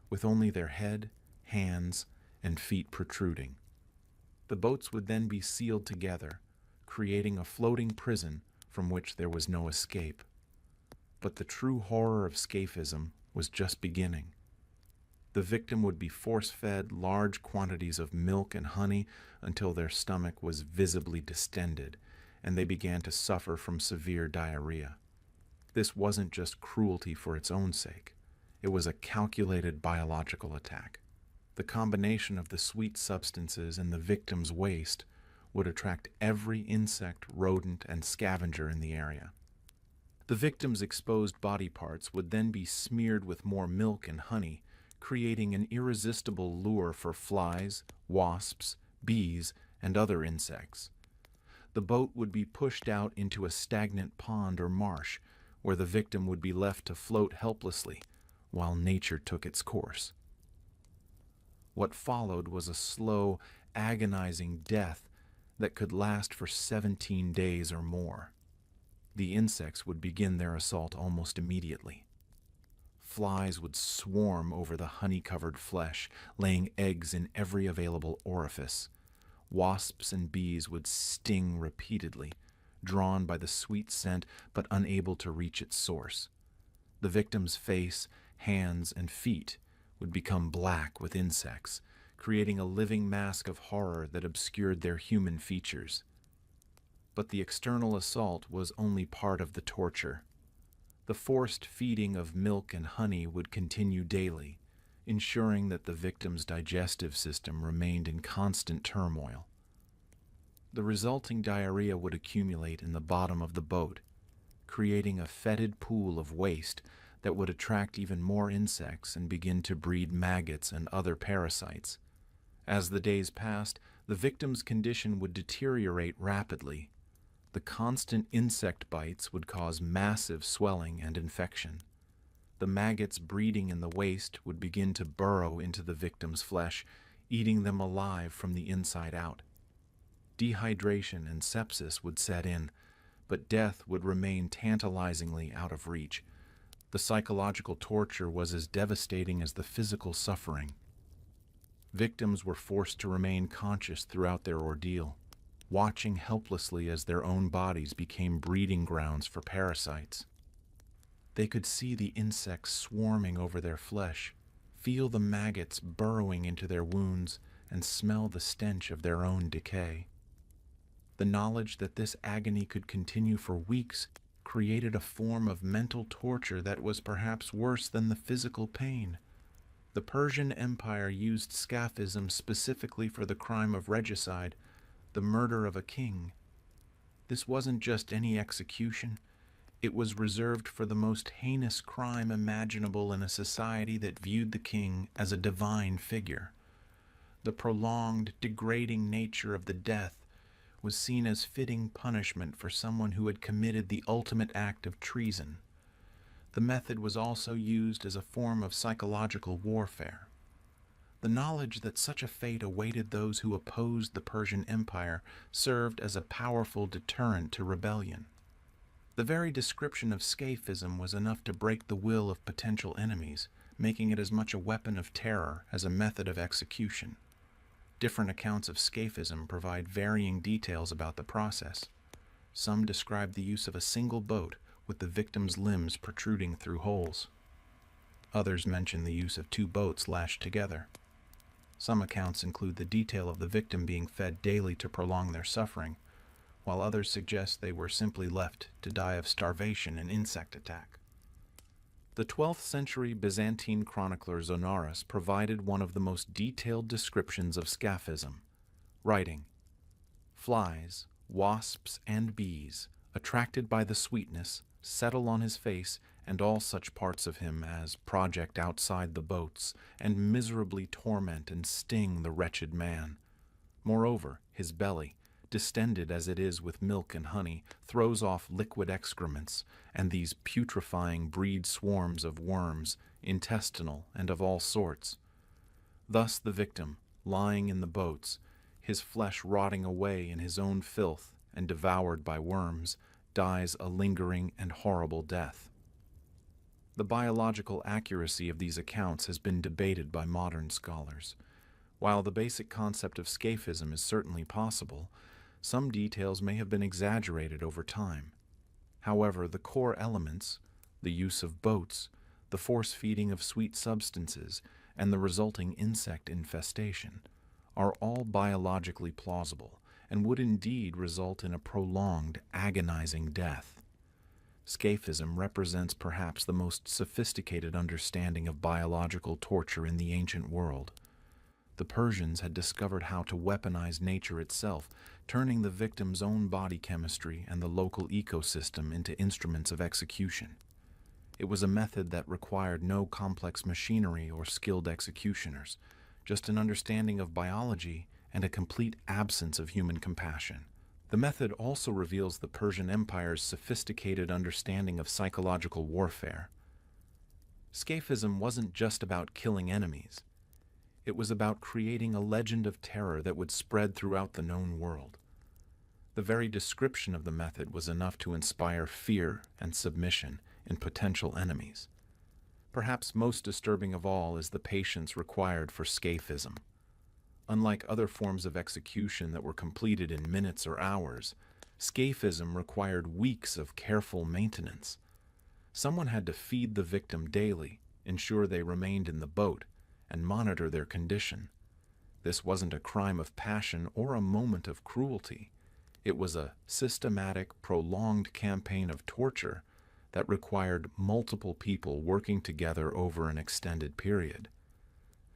Speaker 1: with only their head, hands, and feet protruding. The boats would then be sealed together, creating a floating prison from which there was no escape. But the true horror of scaphism was just beginning. The victim would be force-fed large quantities of milk and honey until their stomach was visibly distended, and they began to suffer from severe diarrhea. This wasn't just cruelty for its own sake. It was a calculated biological attack. The combination of the sweet substances and the victim's waste would attract every insect, rodent, and scavenger in the area. The victim's exposed body parts would then be smeared with more milk and honey, creating an irresistible lure for flies, wasps, bees, and other insects. The boat would be pushed out into a stagnant pond or marsh, where the victim would be left to float helplessly while nature took its course. What followed was a slow, agonizing death that could last for 17 days or more. The insects would begin their assault almost immediately. Flies would swarm over the honey-covered flesh, laying eggs in every available orifice. Wasps and bees would sting repeatedly, drawn by the sweet scent but unable to reach its source. The victim's face, hands, and feet would become black with insects, creating a living mask of horror that obscured their human features. But the external assault was only part of the torture. The forced feeding of milk and honey would continue daily, ensuring that the victim's digestive system remained in constant turmoil. The resulting diarrhea would accumulate in the bottom of the boat, creating a fetid pool of waste that would attract even more insects and begin to breed maggots and other parasites. As the days passed, the victim's condition would deteriorate rapidly. The constant insect bites would cause massive swelling and infection. The maggots breeding in the waste would begin to burrow into the victim's flesh, eating them alive from the inside out. Dehydration and sepsis would set in, but death would remain tantalizingly out of reach. The psychological torture was as devastating as the physical suffering. Victims were forced to remain conscious throughout their ordeal, watching helplessly as their own bodies became breeding grounds for parasites. They could see the insects swarming over their flesh, feel the maggots burrowing into their wounds, and smell the stench of their own decay. The knowledge that this agony could continue for weeks created a form of mental torture that was perhaps worse than the physical pain. The Persian Empire used scaphism specifically for the crime of regicide, the murder of a king. This wasn't just any execution. It was reserved for the most heinous crime imaginable in a society that viewed the king as a divine figure. The prolonged, degrading nature of the death was seen as fitting punishment for someone who had committed the ultimate act of treason. The method was also used as a form of psychological warfare. The knowledge that such a fate awaited those who opposed the Persian Empire served as a powerful deterrent to rebellion. The very description of scaphism was enough to break the will of potential enemies, making it as much a weapon of terror as a method of execution. Different accounts of scaphism provide varying details about the process. Some describe the use of a single boat with the victim's limbs protruding through holes. Others mention the use of 2 boats lashed together. Some accounts include the detail of the victim being fed daily to prolong their suffering, while others suggest they were simply left to die of starvation and insect attack. The 12th century Byzantine chronicler Zonaras provided one of the most detailed descriptions of scaphism, writing, "Flies, wasps, and bees, attracted by the sweetness, settle on his face and all such parts of him as project outside the boats, and miserably torment and sting the wretched man. Moreover, his belly, distended as it is with milk and honey, throws off liquid excrements, and these putrefying breed swarms of worms, intestinal and of all sorts. Thus the victim, lying in the boats, his flesh rotting away in his own filth and devoured by worms, dies a lingering and horrible death." The biological accuracy of these accounts has been debated by modern scholars. While the basic concept of scaphism is certainly possible, some details may have been exaggerated over time. However, the core elements, the use of boats, the force-feeding of sweet substances, and the resulting insect infestation, are all biologically plausible and would indeed result in a prolonged, agonizing death. Scaphism represents perhaps the most sophisticated understanding of biological torture in the ancient world. The Persians had discovered how to weaponize nature itself, turning the victim's own body chemistry and the local ecosystem into instruments of execution. It was a method that required no complex machinery or skilled executioners, just an understanding of biology and a complete absence of human compassion. The method also reveals the Persian Empire's sophisticated understanding of psychological warfare. Scaphism wasn't just about killing enemies. It was about creating a legend of terror that would spread throughout the known world. The very description of the method was enough to inspire fear and submission in potential enemies. Perhaps most disturbing of all is the patience required for scaphism. Unlike other forms of execution that were completed in minutes or hours, scaphism required weeks of careful maintenance. Someone had to feed the victim daily, ensure they remained in the boat, and monitor their condition. This wasn't a crime of passion or a moment of cruelty. It was a systematic, prolonged campaign of torture that required multiple people working together over an extended period.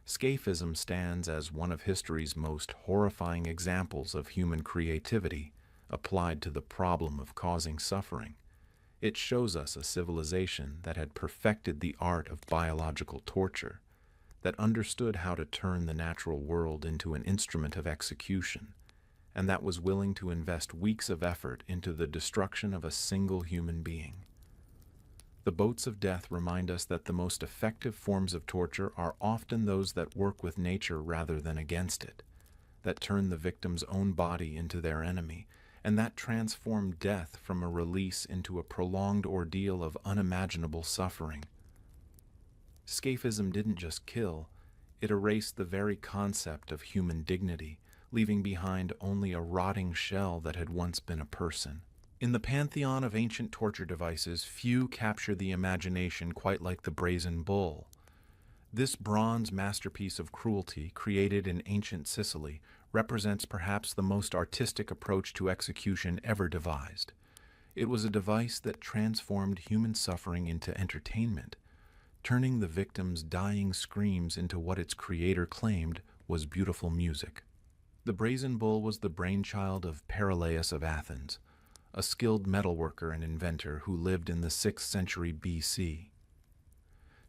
Speaker 1: Scaphism stands as one of history's most horrifying examples of human creativity applied to the problem of causing suffering. It shows us a civilization that had perfected the art of biological torture, that understood how to turn the natural world into an instrument of execution, and that was willing to invest weeks of effort into the destruction of a single human being. The boats of death remind us that the most effective forms of torture are often those that work with nature rather than against it, that turn the victim's own body into their enemy, and that transform death from a release into a prolonged ordeal of unimaginable suffering. Scaphism didn't just kill, it erased the very concept of human dignity, leaving behind only a rotting shell that had once been a person. In the pantheon of ancient torture devices, few capture the imagination quite like the brazen bull. This bronze masterpiece of cruelty, created in ancient Sicily, represents perhaps the most artistic approach to execution ever devised. It was a device that transformed human suffering into entertainment, turning the victim's dying screams into what its creator claimed was beautiful music. The brazen bull was the brainchild of Perillus of Athens, a skilled metalworker and inventor who lived in the 6th century BC.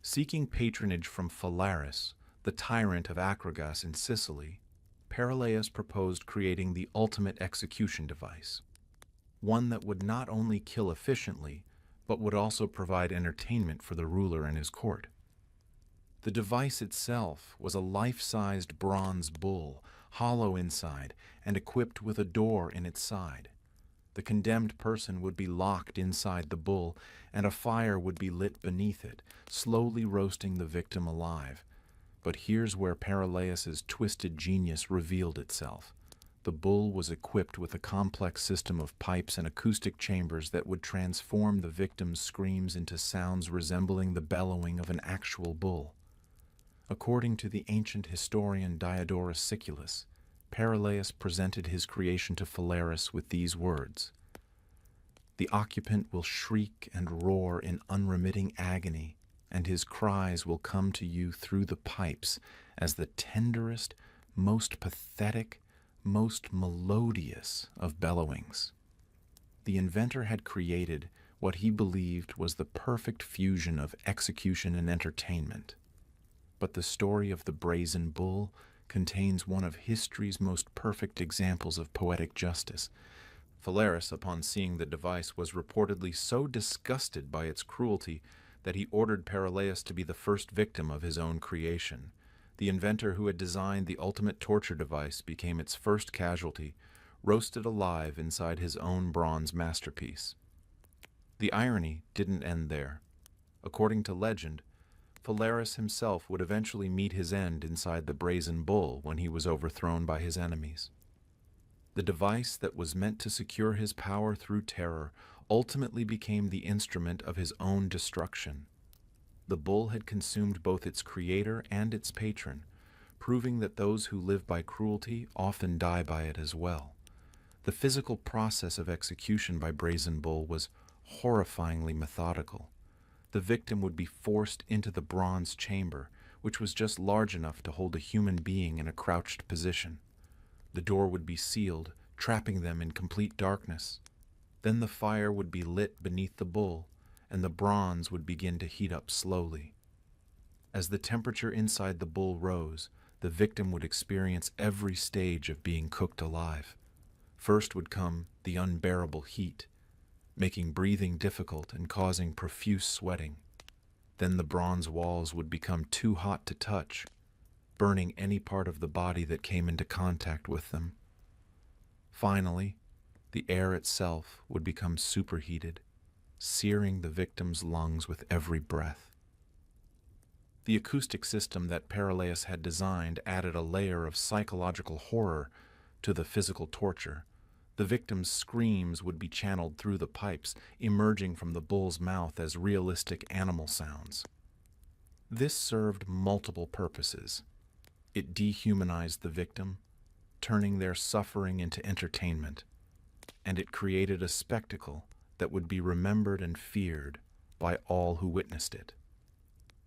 Speaker 1: Seeking patronage from Phalaris, the tyrant of Acragas in Sicily, Parallaeus proposed creating the ultimate execution device, one that would not only kill efficiently, but would also provide entertainment for the ruler and his court. The device itself was a life-sized bronze bull, hollow inside and equipped with a door in its side. The condemned person would be locked inside the bull, and a fire would be lit beneath it, slowly roasting the victim alive. But here's where Parallaeus's twisted genius revealed itself. The bull was equipped with a complex system of pipes and acoustic chambers that would transform the victim's screams into sounds resembling the bellowing of an actual bull. According to the ancient historian Diodorus Siculus, Parallaeus presented his creation to Phalaris with these words: "The occupant will shriek and roar in unremitting agony, and his cries will come to you through the pipes as the tenderest, most pathetic, most melodious of bellowings." The inventor had created what he believed was the perfect fusion of execution and entertainment. But the story of the brazen bull contains one of history's most perfect examples of poetic justice. Phalaris, upon seeing the device, was reportedly so disgusted by its cruelty that he ordered Parallaeus to be the first victim of his own creation. The inventor who had designed the ultimate torture device became its first casualty, roasted alive inside his own bronze masterpiece. The irony didn't end there. According to legend, Phalaris himself would eventually meet his end inside the brazen bull when he was overthrown by his enemies. The device that was meant to secure his power through terror ultimately became the instrument of his own destruction. The bull had consumed both its creator and its patron, proving that those who live by cruelty often die by it as well. The physical process of execution by brazen bull was horrifyingly methodical. The victim would be forced into the bronze chamber, which was just large enough to hold a human being in a crouched position. The door would be sealed, trapping them in complete darkness. Then the fire would be lit beneath the bull, and the bronze would begin to heat up slowly. As the temperature inside the bull rose, the victim would experience every stage of being cooked alive. First would come the unbearable heat, making breathing difficult and causing profuse sweating. Then the bronze walls would become too hot to touch, burning any part of the body that came into contact with them. Finally, the air itself would become superheated, searing the victim's lungs with every breath. The acoustic system that Parallaeus had designed added a layer of psychological horror to the physical torture. The victim's screams would be channeled through the pipes, emerging from the bull's mouth as realistic animal sounds. This served multiple purposes. It dehumanized the victim, turning their suffering into entertainment, and it created a spectacle that would be remembered and feared by all who witnessed it.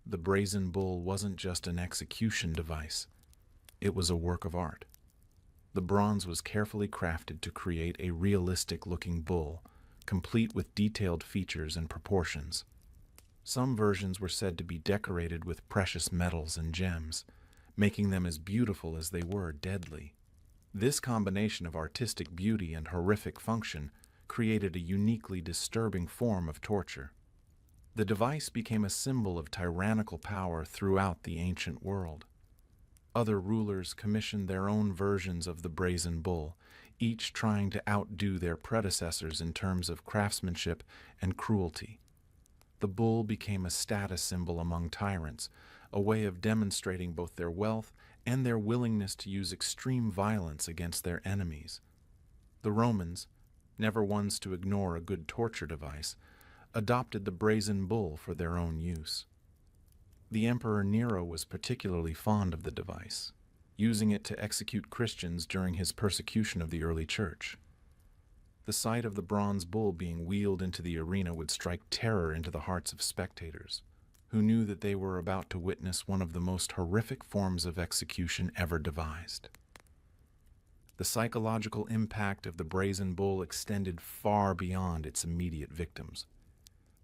Speaker 1: The brazen bull wasn't just an execution device, it was a work of art. The bronze was carefully crafted to create a realistic-looking bull, complete with detailed features and proportions. Some versions were said to be decorated with precious metals and gems, making them as beautiful as they were deadly. This combination of artistic beauty and horrific function created a uniquely disturbing form of torture. The device became a symbol of tyrannical power throughout the ancient world. Other rulers commissioned their own versions of the brazen bull, each trying to outdo their predecessors in terms of craftsmanship and cruelty. The bull became a status symbol among tyrants, a way of demonstrating both their wealth and their willingness to use extreme violence against their enemies. The Romans, never ones to ignore a good torture device, adopted the brazen bull for their own use. The Emperor Nero was particularly fond of the device, using it to execute Christians during his persecution of the early church. The sight of the bronze bull being wheeled into the arena would strike terror into the hearts of spectators, who knew that they were about to witness one of the most horrific forms of execution ever devised. The psychological impact of the brazen bull extended far beyond its immediate victims.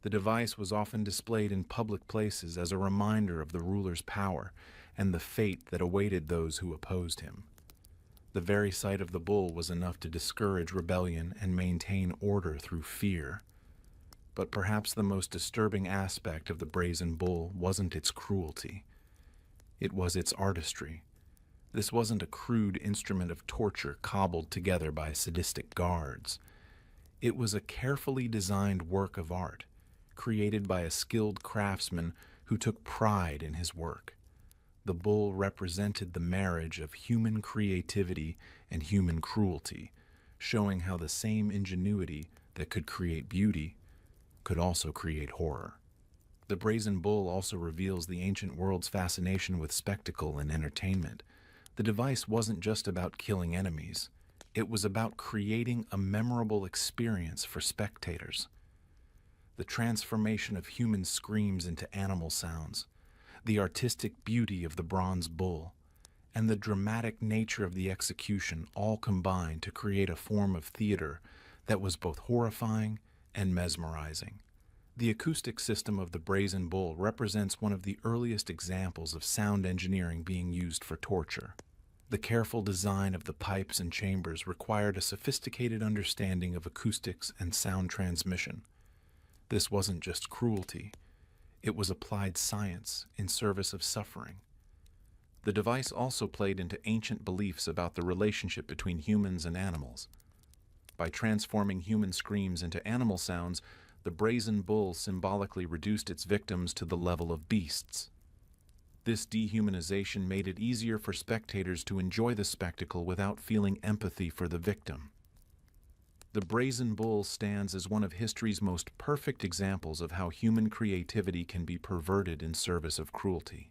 Speaker 1: The device was often displayed in public places as a reminder of the ruler's power and the fate that awaited those who opposed him. The very sight of the bull was enough to discourage rebellion and maintain order through fear. But perhaps the most disturbing aspect of the brazen bull wasn't its cruelty. It was its artistry. This wasn't a crude instrument of torture cobbled together by sadistic guards. It was a carefully designed work of art, created by a skilled craftsman who took pride in his work. The bull represented the marriage of human creativity and human cruelty, showing how the same ingenuity that could create beauty could also create horror. The brazen bull also reveals the ancient world's fascination with spectacle and entertainment. The device wasn't just about killing enemies. It was about creating a memorable experience for spectators. The transformation of human screams into animal sounds, the artistic beauty of the bronze bull, and the dramatic nature of the execution all combined to create a form of theater that was both horrifying and mesmerizing. The acoustic system of the brazen bull represents one of the earliest examples of sound engineering being used for torture. The careful design of the pipes and chambers required a sophisticated understanding of acoustics and sound transmission. This wasn't just cruelty. It was applied science in service of suffering. The device also played into ancient beliefs about the relationship between humans and animals. By transforming human screams into animal sounds, the brazen bull symbolically reduced its victims to the level of beasts. This dehumanization made it easier for spectators to enjoy the spectacle without feeling empathy for the victim. The brazen bull stands as one of history's most perfect examples of how human creativity can be perverted in service of cruelty.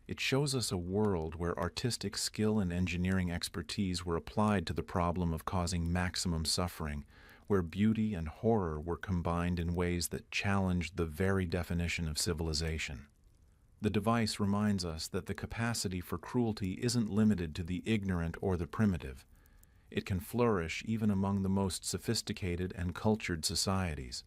Speaker 1: It shows us a world where artistic skill and engineering expertise were applied to the problem of causing maximum suffering, where beauty and horror were combined in ways that challenged the very definition of civilization. The device reminds us that the capacity for cruelty isn't limited to the ignorant or the primitive. It can flourish even among the most sophisticated and cultured societies.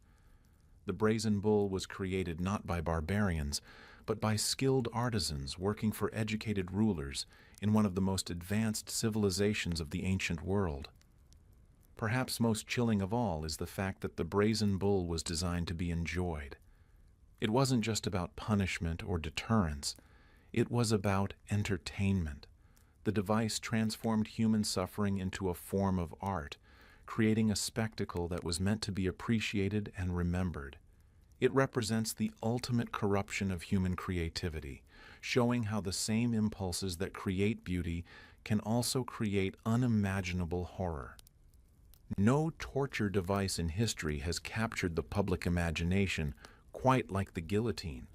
Speaker 1: The brazen bull was created not by barbarians, but by skilled artisans working for educated rulers in one of the most advanced civilizations of the ancient world. Perhaps most chilling of all is the fact that the brazen bull was designed to be enjoyed. It wasn't just about punishment or deterrence. It was about entertainment. The device transformed human suffering into a form of art, creating a spectacle that was meant to be appreciated and remembered. It represents the ultimate corruption of human creativity, showing how the same impulses that create beauty can also create unimaginable horror. No torture device in history has captured the public imagination quite like the guillotine.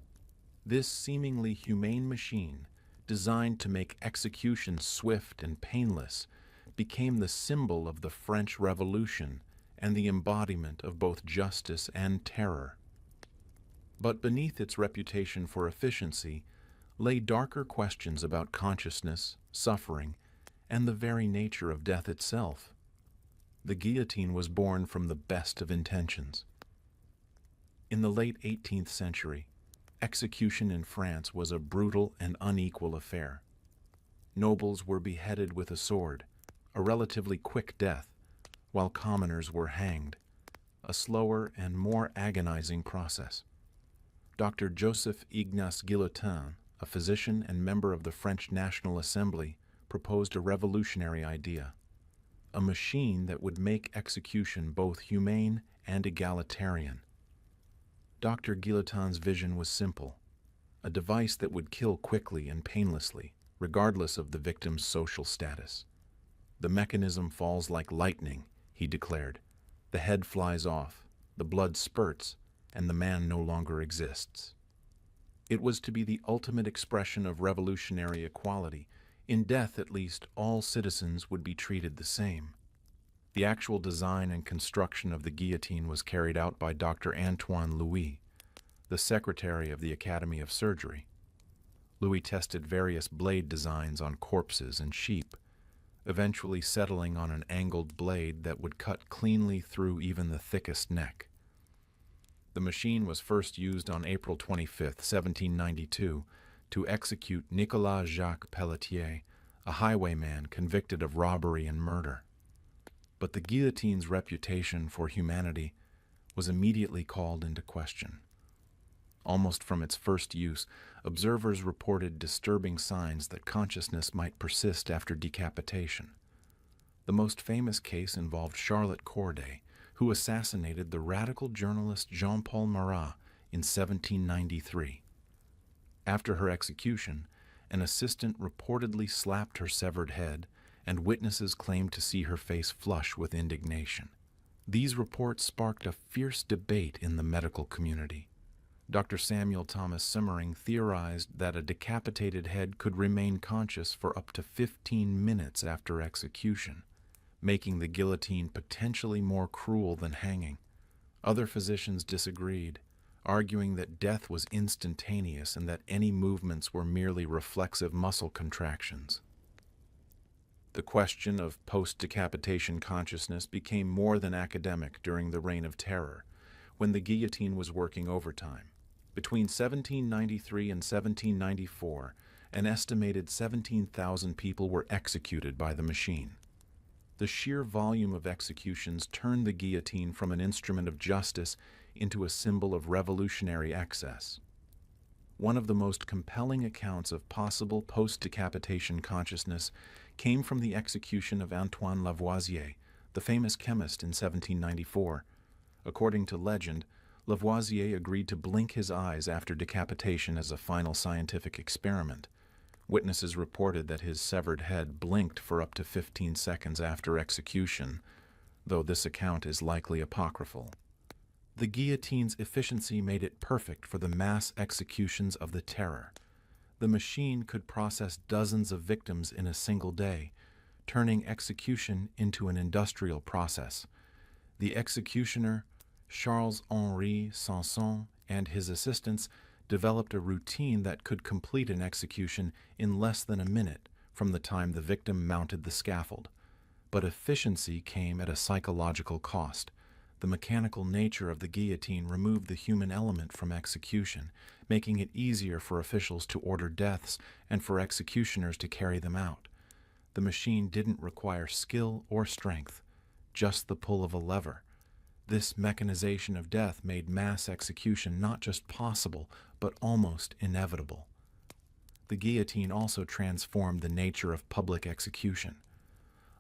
Speaker 1: This seemingly humane machine, designed to make execution swift and painless, became the symbol of the French Revolution and the embodiment of both justice and terror. But beneath its reputation for efficiency lay darker questions about consciousness, suffering, and the very nature of death itself. The guillotine was born from the best of intentions. In the late 18th century, execution in France was a brutal and unequal affair. Nobles were beheaded with a sword, a relatively quick death, while commoners were hanged, a slower and more agonizing process. Dr. Joseph Ignace Guillotin, a physician and member of the French National Assembly, proposed a revolutionary idea: a machine that would make execution both humane and egalitarian. Dr. Guillotin's vision was simple: a device that would kill quickly and painlessly, regardless of the victim's social status. "The mechanism falls like lightning," he declared. "The head flies off, the blood spurts, and the man no longer exists." It was to be the ultimate expression of revolutionary equality. In death, at least, all citizens would be treated the same. The actual design and construction of the guillotine was carried out by Dr. Antoine Louis, the secretary of the Academy of Surgery. Louis tested various blade designs on corpses and sheep, eventually settling on an angled blade that would cut cleanly through even the thickest neck. The machine was first used on April 25, 1792, to execute Nicolas Jacques Pelletier, a highwayman convicted of robbery and murder. But the guillotine's reputation for humanity was immediately called into question. Almost from its first use, observers reported disturbing signs that consciousness might persist after decapitation. The most famous case involved Charlotte Corday, who assassinated the radical journalist Jean-Paul Marat in 1793. After her execution, an assistant reportedly slapped her severed head, and witnesses claimed to see her face flush with indignation. These reports sparked a fierce debate in the medical community. Dr. Samuel Thomas Simmering theorized that a decapitated head could remain conscious for up to 15 minutes after execution, making the guillotine potentially more cruel than hanging. Other physicians disagreed, arguing that death was instantaneous and that any movements were merely reflexive muscle contractions. The question of post-decapitation consciousness became more than academic during the Reign of Terror, when the guillotine was working overtime. Between 1793 and 1794, an estimated 17,000 people were executed by the machine. The sheer volume of executions turned the guillotine from an instrument of justice into a symbol of revolutionary excess. One of the most compelling accounts of possible post-decapitation consciousness came from the execution of Antoine Lavoisier, the famous chemist, in 1794. According to legend, Lavoisier agreed to blink his eyes after decapitation as a final scientific experiment. Witnesses reported that his severed head blinked for up to 15 seconds after execution, though this account is likely apocryphal. The guillotine's efficiency made it perfect for the mass executions of the Terror. The machine could process dozens of victims in a single day, turning execution into an industrial process. The executioner, Charles-Henri Sanson, and his assistants developed a routine that could complete an execution in less than a minute from the time the victim mounted the scaffold. But efficiency came at a psychological cost. The mechanical nature of the guillotine removed the human element from execution, making it easier for officials to order deaths and for executioners to carry them out. The machine didn't require skill or strength, just the pull of a lever. This mechanization of death made mass execution not just possible, but almost inevitable. The guillotine also transformed the nature of public execution.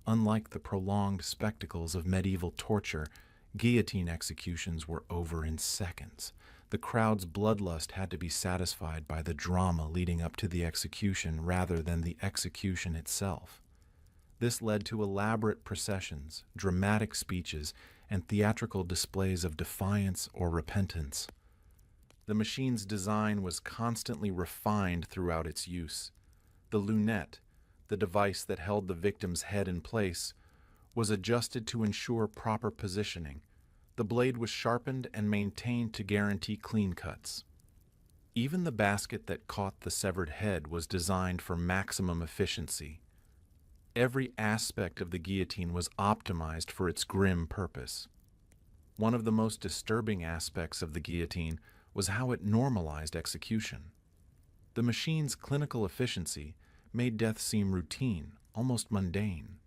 Speaker 1: Unlike the prolonged spectacles of medieval torture, guillotine executions were over in seconds. The crowd's bloodlust had to be satisfied by the drama leading up to the execution rather than the execution itself. This led to elaborate processions, dramatic speeches, and theatrical displays of defiance or repentance. The machine's design was constantly refined throughout its use. The lunette, the device that held the victim's head in place, was adjusted to ensure proper positioning. The blade was sharpened and maintained to guarantee clean cuts. Even the basket that caught the severed head was designed for maximum efficiency. Every aspect of the guillotine was optimized for its grim purpose. One of the most disturbing aspects of the guillotine was how it normalized execution. The machine's clinical efficiency made death seem routine, almost mundane.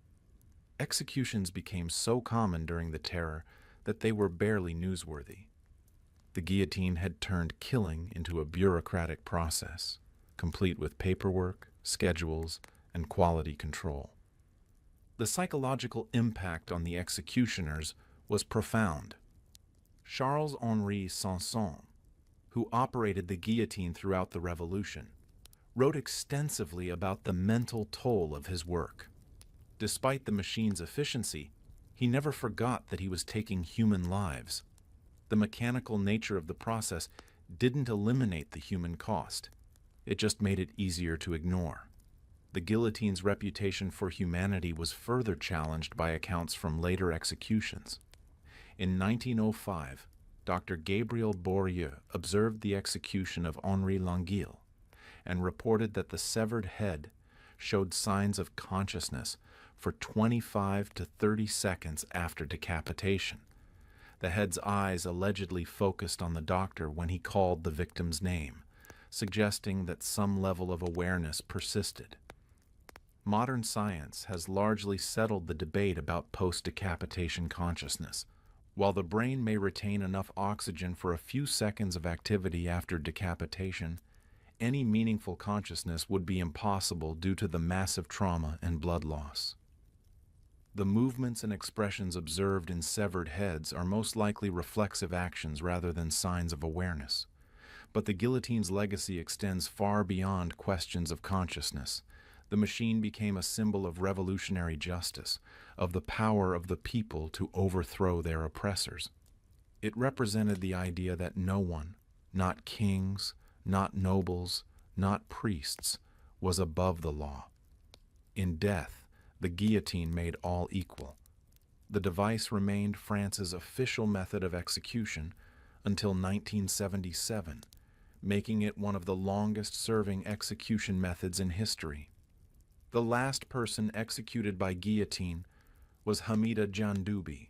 Speaker 1: Executions became so common during the Terror that they were barely newsworthy. The guillotine had turned killing into a bureaucratic process, complete with paperwork, schedules, and quality control. The psychological impact on the executioners was profound. Charles-Henri Sanson, who operated the guillotine throughout the Revolution, wrote extensively about the mental toll of his work. Despite the machine's efficiency, he never forgot that he was taking human lives. The mechanical nature of the process didn't eliminate the human cost. It just made it easier to ignore. The guillotine's reputation for humanity was further challenged by accounts from later executions. In 1905, Dr. Gabriel Bourrieu observed the execution of Henri Languille and reported that the severed head showed signs of consciousness for 25 to 30 seconds after decapitation. The head's eyes allegedly focused on the doctor when he called the victim's name, suggesting that some level of awareness persisted. Modern science has largely settled the debate about post-decapitation consciousness. While the brain may retain enough oxygen for a few seconds of activity after decapitation, any meaningful consciousness would be impossible due to the massive trauma and blood loss. The movements and expressions observed in severed heads are most likely reflexive actions rather than signs of awareness. But the guillotine's legacy extends far beyond questions of consciousness. The machine became a symbol of revolutionary justice, of the power of the people to overthrow their oppressors. It represented the idea that no one, not kings, not nobles, not priests, was above the law. In death, the guillotine made all equal. The device remained France's official method of execution until 1977, making it one of the longest-serving execution methods in history. The last person executed by guillotine was Hamida Jandoubi,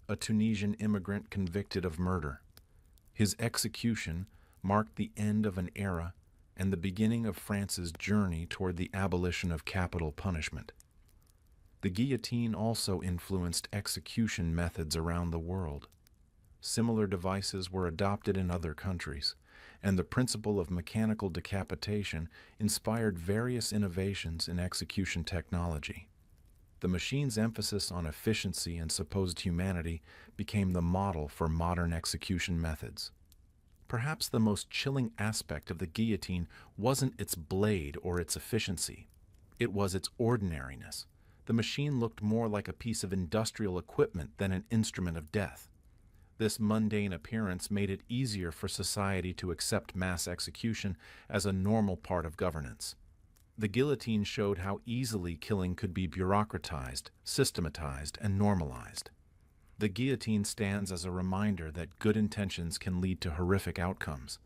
Speaker 1: a Tunisian immigrant convicted of murder. His execution marked the end of an era and the beginning of France's journey toward the abolition of capital punishment. The guillotine also influenced execution methods around the world. Similar devices were adopted in other countries, and the principle of mechanical decapitation inspired various innovations in execution technology. The machine's emphasis on efficiency and supposed humanity became the model for modern execution methods. Perhaps the most chilling aspect of the guillotine wasn't its blade or its efficiency. It was its ordinariness. The machine looked more like a piece of industrial equipment than an instrument of death. This mundane appearance made it easier for society to accept mass execution as a normal part of governance. The guillotine showed how easily killing could be bureaucratized, systematized, and normalized. The guillotine stands as a reminder that good intentions can lead to horrific outcomes.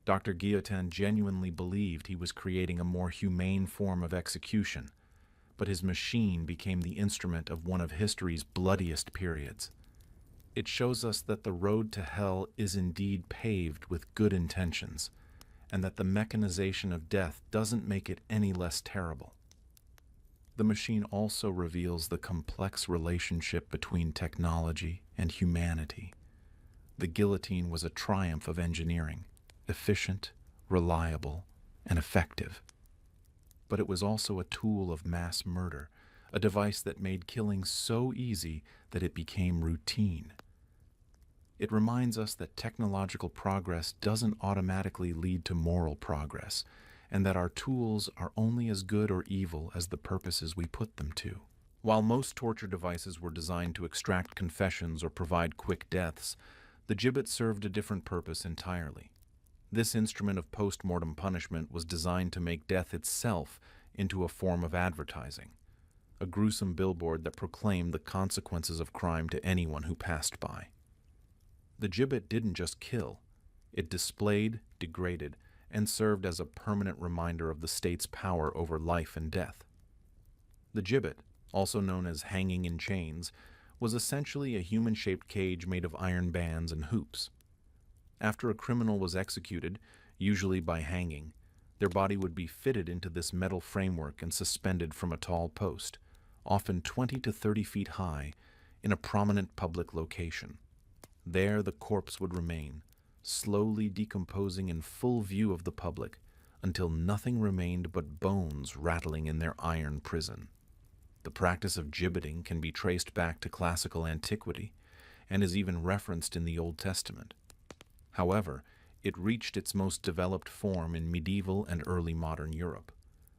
Speaker 1: Dr. Guillotin genuinely believed he was creating a more humane form of execution, but his machine became the instrument of one of history's bloodiest periods. It shows us that the road to hell is indeed paved with good intentions, and that the mechanization of death doesn't make it any less terrible. The machine also reveals the complex relationship between technology and humanity. The guillotine was a triumph of engineering, efficient, reliable, and effective. But it was also a tool of mass murder, a device that made killing so easy that it became routine. It reminds us that technological progress doesn't automatically lead to moral progress, and that our tools are only as good or evil as the purposes we put them to. While most torture devices were designed to extract confessions or provide quick deaths, the gibbet served a different purpose entirely. This instrument of post-mortem punishment was designed to make death itself into a form of advertising, a gruesome billboard that proclaimed the consequences of crime to anyone who passed by. The gibbet didn't just kill, it displayed, degraded, and served as a permanent reminder of the state's power over life and death. The gibbet, also known as hanging in chains, was essentially a human-shaped cage made of iron bands and hoops. After a criminal was executed, usually by hanging, their body would be fitted into this metal framework and suspended from a tall post, often 20 to 30 feet high, in a prominent public location. There the corpse would remain, slowly decomposing in full view of the public, until nothing remained but bones rattling in their iron prison. The practice of gibbeting can be traced back to classical antiquity, and is even referenced in the Old Testament. However, it reached its most developed form in medieval and early modern Europe,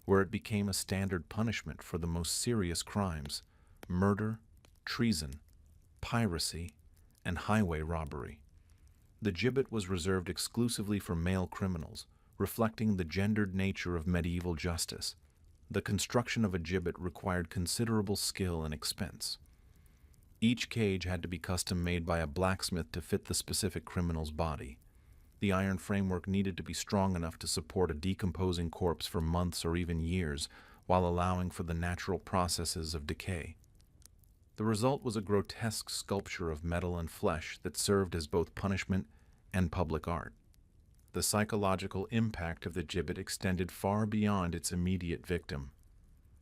Speaker 1: where it became a standard punishment for the most serious crimes: murder, treason, piracy, and highway robbery. The gibbet was reserved exclusively for male criminals, reflecting the gendered nature of medieval justice. The construction of a gibbet required considerable skill and expense. Each cage had to be custom-made by a blacksmith to fit the specific criminal's body. The iron framework needed to be strong enough to support a decomposing corpse for months or even years, while allowing for the natural processes of decay. The result was a grotesque sculpture of metal and flesh that served as both punishment and public art. The psychological impact of the gibbet extended far beyond its immediate victim.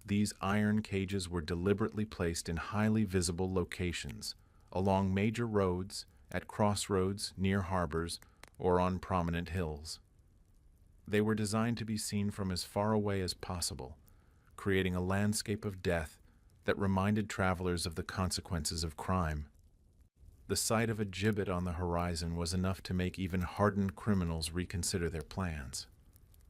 Speaker 1: These iron cages were deliberately placed in highly visible locations, along major roads, at crossroads, near harbors, or on prominent hills. They were designed to be seen from as far away as possible, creating a landscape of death that reminded travelers of the consequences of crime. The sight of a gibbet on the horizon was enough to make even hardened criminals reconsider their plans.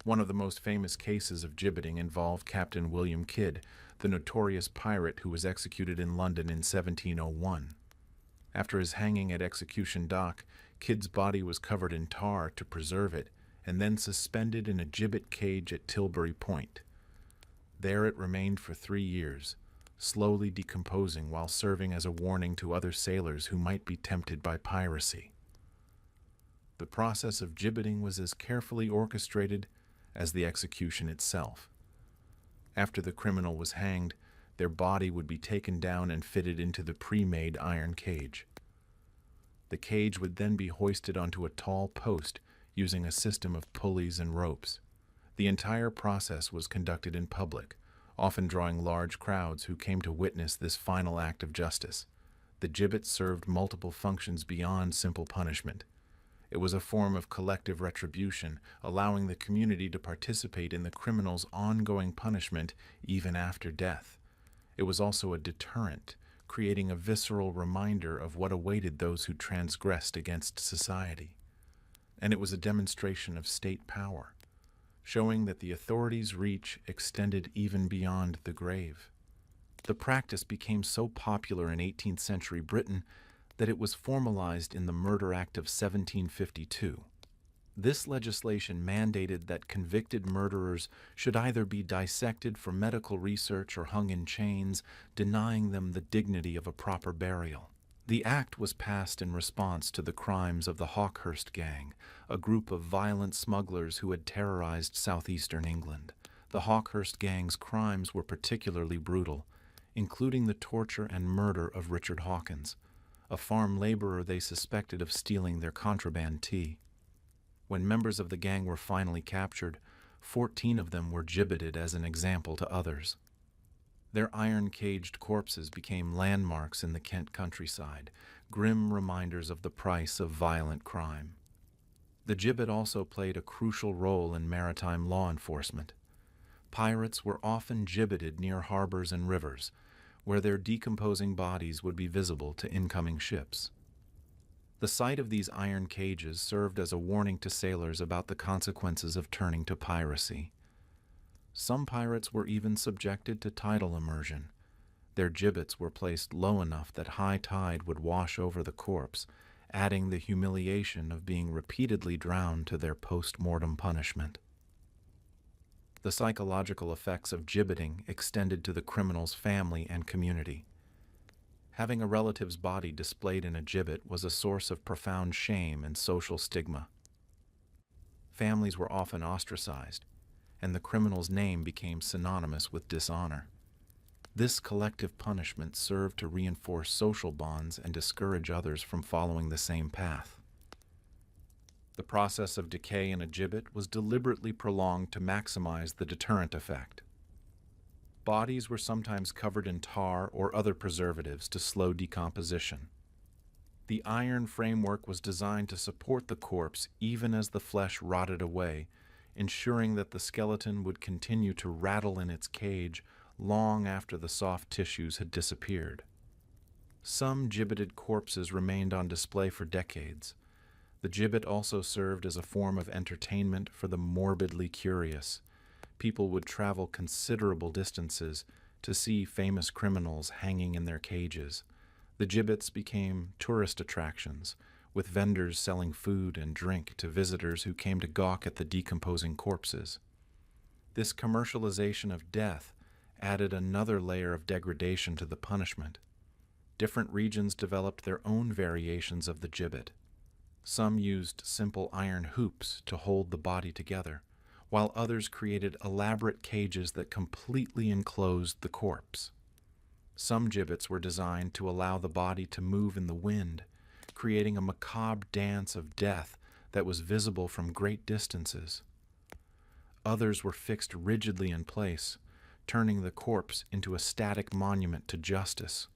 Speaker 1: One of the most famous cases of gibbeting involved Captain William Kidd, the notorious pirate who was executed in London in 1701. After his hanging at Execution Dock, Kidd's body was covered in tar to preserve it, and then suspended in a gibbet cage at Tilbury Point. There it remained for 3 years, slowly decomposing while serving as a warning to other sailors who might be tempted by piracy. The process of gibbeting was as carefully orchestrated as the execution itself. After the criminal was hanged, their body would be taken down and fitted into the pre-made iron cage. The cage would then be hoisted onto a tall post using a system of pulleys and ropes. The entire process was conducted in public, often drawing large crowds who came to witness this final act of justice. The gibbet served multiple functions beyond simple punishment. It was a form of collective retribution, allowing the community to participate in the criminal's ongoing punishment even after death. It was also a deterrent, creating a visceral reminder of what awaited those who transgressed against society. And it was a demonstration of state power, showing that the authorities' reach extended even beyond the grave. The practice became so popular in 18th century Britain that it was formalized in the Murder Act of 1752. This legislation mandated that convicted murderers should either be dissected for medical research or hung in chains, denying them the dignity of a proper burial. The act was passed in response to the crimes of the Hawkhurst gang, a group of violent smugglers who had terrorized southeastern England. The Hawkhurst gang's crimes were particularly brutal, including the torture and murder of Richard Hawkins, a farm laborer they suspected of stealing their contraband tea. When members of the gang were finally captured, 14 of them were gibbeted as an example to others. Their iron-caged corpses became landmarks in the Kent countryside, grim reminders of the price of violent crime. The gibbet also played a crucial role in maritime law enforcement. Pirates were often gibbeted near harbors and rivers, where their decomposing bodies would be visible to incoming ships. The sight of these iron cages served as a warning to sailors about the consequences of turning to piracy. Some pirates were even subjected to tidal immersion. Their gibbets were placed low enough that high tide would wash over the corpse, adding the humiliation of being repeatedly drowned to their post-mortem punishment. The psychological effects of gibbeting extended to the criminal's family and community. Having a relative's body displayed in a gibbet was a source of profound shame and social stigma. Families were often ostracized, and the criminal's name became synonymous with dishonor. This collective punishment served to reinforce social bonds and discourage others from following the same path. The process of decay in a gibbet was deliberately prolonged to maximize the deterrent effect. Bodies were sometimes covered in tar or other preservatives to slow decomposition. The iron framework was designed to support the corpse even as the flesh rotted away, ensuring that the skeleton would continue to rattle in its cage long after the soft tissues had disappeared. Some gibbeted corpses remained on display for decades. The gibbet also served as a form of entertainment for the morbidly curious. People would travel considerable distances to see famous criminals hanging in their cages. The gibbets became tourist attractions, with vendors selling food and drink to visitors who came to gawk at the decomposing corpses. This commercialization of death added another layer of degradation to the punishment. Different regions developed their own variations of the gibbet. Some used simple iron hoops to hold the body together, while others created elaborate cages that completely enclosed the corpse. Some gibbets were designed to allow the body to move in the wind, creating a macabre dance of death that was visible from great distances. Others were fixed rigidly in place, turning the corpse into a static monument to justice.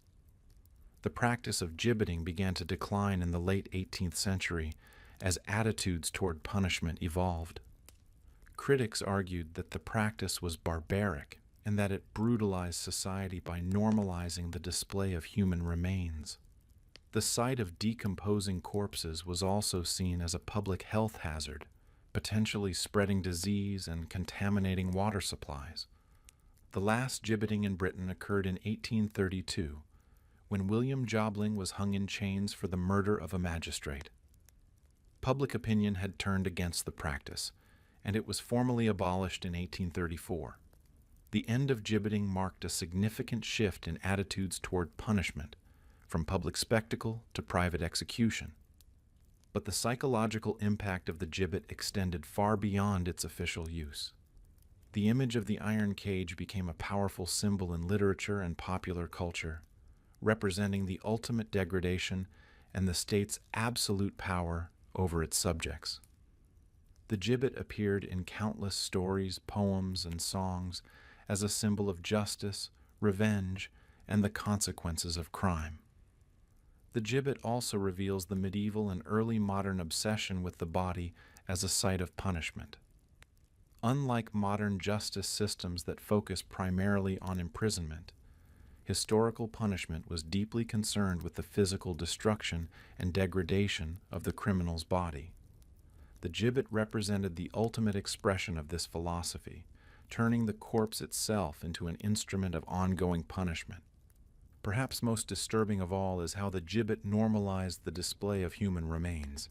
Speaker 1: The practice of gibbeting began to decline in the late 18th century as attitudes toward punishment evolved. Critics argued that the practice was barbaric and that it brutalized society by normalizing the display of human remains. The sight of decomposing corpses was also seen as a public health hazard, potentially spreading disease and contaminating water supplies. The last gibbeting in Britain occurred in 1832, when William Jobling was hung in chains for the murder of a magistrate. Public opinion had turned against the practice, and it was formally abolished in 1834. The end of gibbeting marked a significant shift in attitudes toward punishment, from public spectacle to private execution. But the psychological impact of the gibbet extended far beyond its official use. The image of the iron cage became a powerful symbol in literature and popular culture, representing the ultimate degradation and the state's absolute power over its subjects. The gibbet appeared in countless stories, poems, and songs as a symbol of justice, revenge, and the consequences of crime. The gibbet also reveals the medieval and early modern obsession with the body as a site of punishment. Unlike modern justice systems that focus primarily on imprisonment, historical punishment was deeply concerned with the physical destruction and degradation of the criminal's body. The gibbet represented the ultimate expression of this philosophy, turning the corpse itself into an instrument of ongoing punishment. Perhaps most disturbing of all is how the gibbet normalized the display of human remains.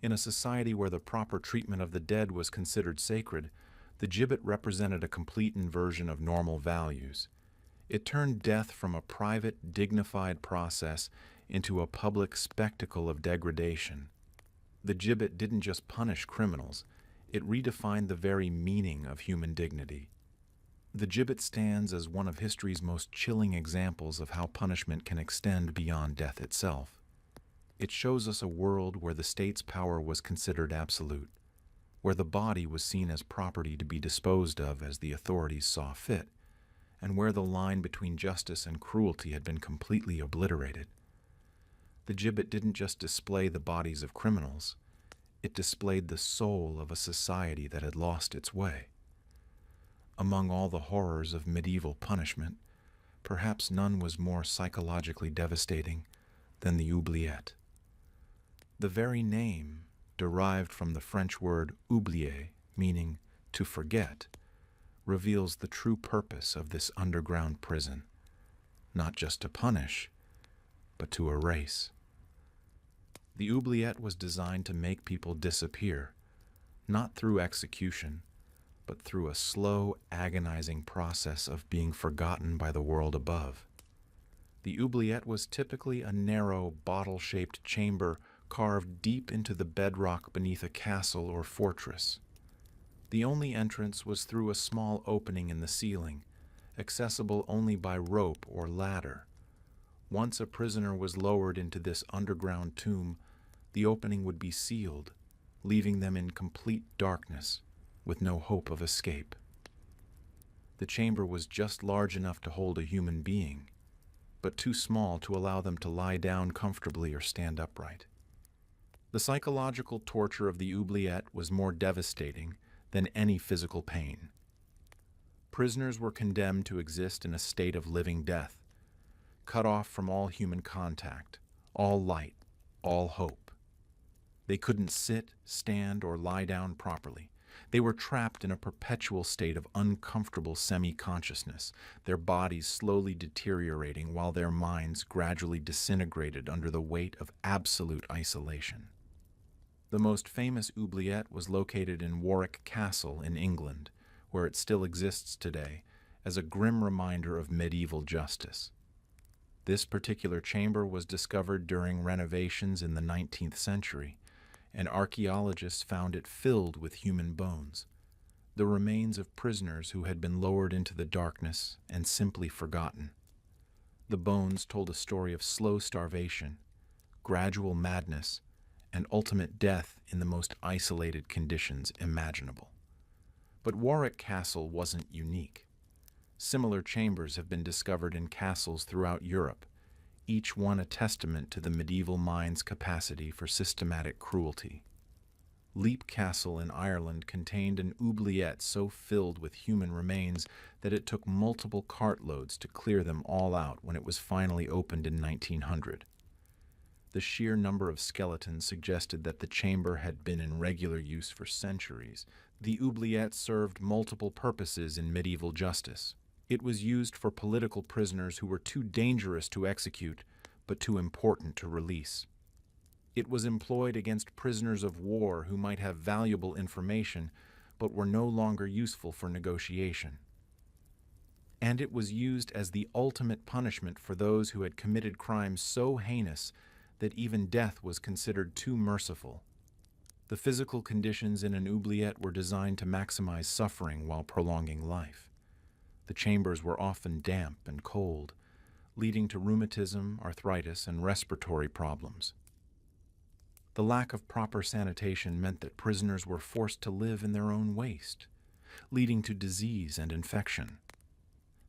Speaker 1: In a society where the proper treatment of the dead was considered sacred, the gibbet represented a complete inversion of normal values. It turned death from a private, dignified process into a public spectacle of degradation. The gibbet didn't just punish criminals, it redefined the very meaning of human dignity. The gibbet stands as one of history's most chilling examples of how punishment can extend beyond death itself. It shows us a world where the state's power was considered absolute, where the body was seen as property to be disposed of as the authorities saw fit, and where the line between justice and cruelty had been completely obliterated. The gibbet didn't just display the bodies of criminals, it displayed the soul of a society that had lost its way. Among all the horrors of medieval punishment, perhaps none was more psychologically devastating than the oubliette. The very name, derived from the French word oublier, meaning to forget, reveals the true purpose of this underground prison, not just to punish, but to erase. The oubliette was designed to make people disappear, not through execution, but through a slow, agonizing process of being forgotten by the world above. The oubliette was typically a narrow, bottle-shaped chamber carved deep into the bedrock beneath a castle or fortress. The only entrance was through a small opening in the ceiling, accessible only by rope or ladder. Once a prisoner was lowered into this underground tomb, the opening would be sealed, leaving them in complete darkness, with no hope of escape. The chamber was just large enough to hold a human being, but too small to allow them to lie down comfortably or stand upright. The psychological torture of the oubliette was more devastating than any physical pain. Prisoners were condemned to exist in a state of living death, cut off from all human contact, all light, all hope. They couldn't sit, stand, or lie down properly. They were trapped in a perpetual state of uncomfortable semi-consciousness, their bodies slowly deteriorating while their minds gradually disintegrated under the weight of absolute isolation. The most famous oubliette was located in Warwick Castle in England, where it still exists today as a grim reminder of medieval justice. This particular chamber was discovered during renovations in the 19th century, and archaeologists found it filled with human bones, the remains of prisoners who had been lowered into the darkness and simply forgotten. The bones told a story of slow starvation, gradual madness, and ultimate death in the most isolated conditions imaginable. But Warwick Castle wasn't unique. Similar chambers have been discovered in castles throughout Europe, each one a testament to the medieval mind's capacity for systematic cruelty. Leap Castle in Ireland contained an oubliette so filled with human remains that it took multiple cartloads to clear them all out when it was finally opened in 1900. The sheer number of skeletons suggested that the chamber had been in regular use for centuries. The oubliette served multiple purposes in medieval justice. It was used for political prisoners who were too dangerous to execute, but too important to release. It was employed against prisoners of war who might have valuable information, but were no longer useful for negotiation. And it was used as the ultimate punishment for those who had committed crimes so heinous that even death was considered too merciful. The physical conditions in an oubliette were designed to maximize suffering while prolonging life. The chambers were often damp and cold, leading to rheumatism, arthritis, and respiratory problems. The lack of proper sanitation meant that prisoners were forced to live in their own waste, leading to disease and infection.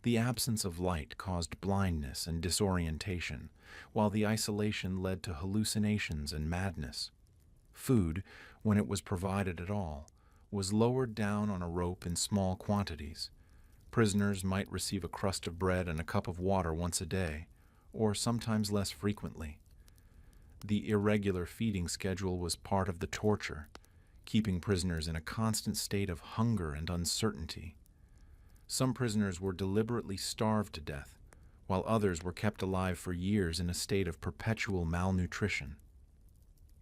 Speaker 1: The absence of light caused blindness and disorientation, while the isolation led to hallucinations and madness. Food, when it was provided at all, was lowered down on a rope in small quantities. Prisoners might receive a crust of bread and a cup of water once a day, or sometimes less frequently. The irregular feeding schedule was part of the torture, keeping prisoners in a constant state of hunger and uncertainty. Some prisoners were deliberately starved to death, while others were kept alive for years in a state of perpetual malnutrition.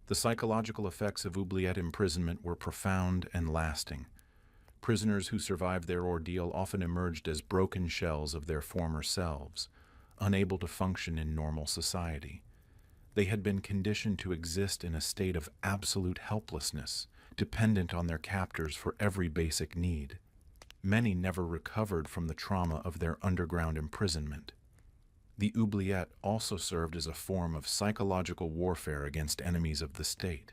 Speaker 1: The psychological effects of oubliette imprisonment were profound and lasting. Prisoners who survived their ordeal often emerged as broken shells of their former selves, unable to function in normal society. They had been conditioned to exist in a state of absolute helplessness, dependent on their captors for every basic need. Many never recovered from the trauma of their underground imprisonment. The oubliette also served as a form of psychological warfare against enemies of the state.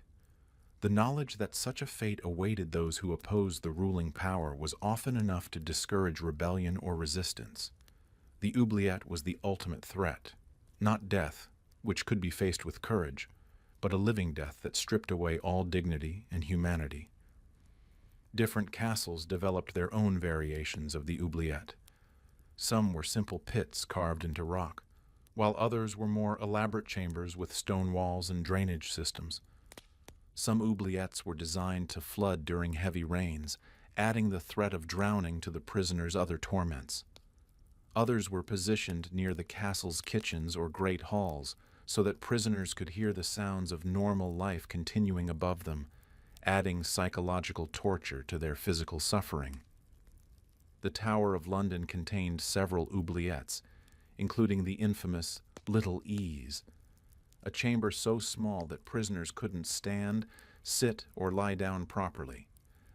Speaker 1: The knowledge that such a fate awaited those who opposed the ruling power was often enough to discourage rebellion or resistance. The oubliette was the ultimate threat, not death, which could be faced with courage, but a living death that stripped away all dignity and humanity. Different castles developed their own variations of the oubliette. Some were simple pits carved into rock, while others were more elaborate chambers with stone walls and drainage systems. Some oubliettes were designed to flood during heavy rains, adding the threat of drowning to the prisoner's other torments. Others were positioned near the castle's kitchens or great halls, so that prisoners could hear the sounds of normal life continuing above them, adding psychological torture to their physical suffering. The Tower of London contained several oubliettes, including the infamous Little Ease, a chamber so small that prisoners couldn't stand, sit, or lie down properly.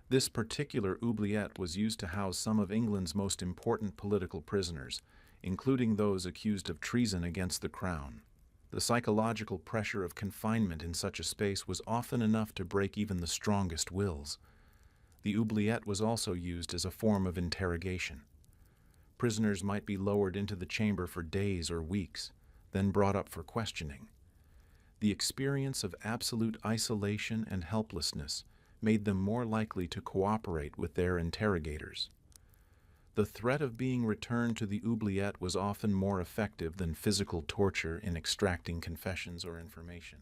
Speaker 1: This particular oubliette was used to house some of England's most important political prisoners, including those accused of treason against the crown. The psychological pressure of confinement in such a space was often enough to break even the strongest wills. The oubliette was also used as a form of interrogation. Prisoners might be lowered into the chamber for days or weeks, then brought up for questioning. The experience of absolute isolation and helplessness made them more likely to cooperate with their interrogators. The threat of being returned to the oubliette was often more effective than physical torture in extracting confessions or information.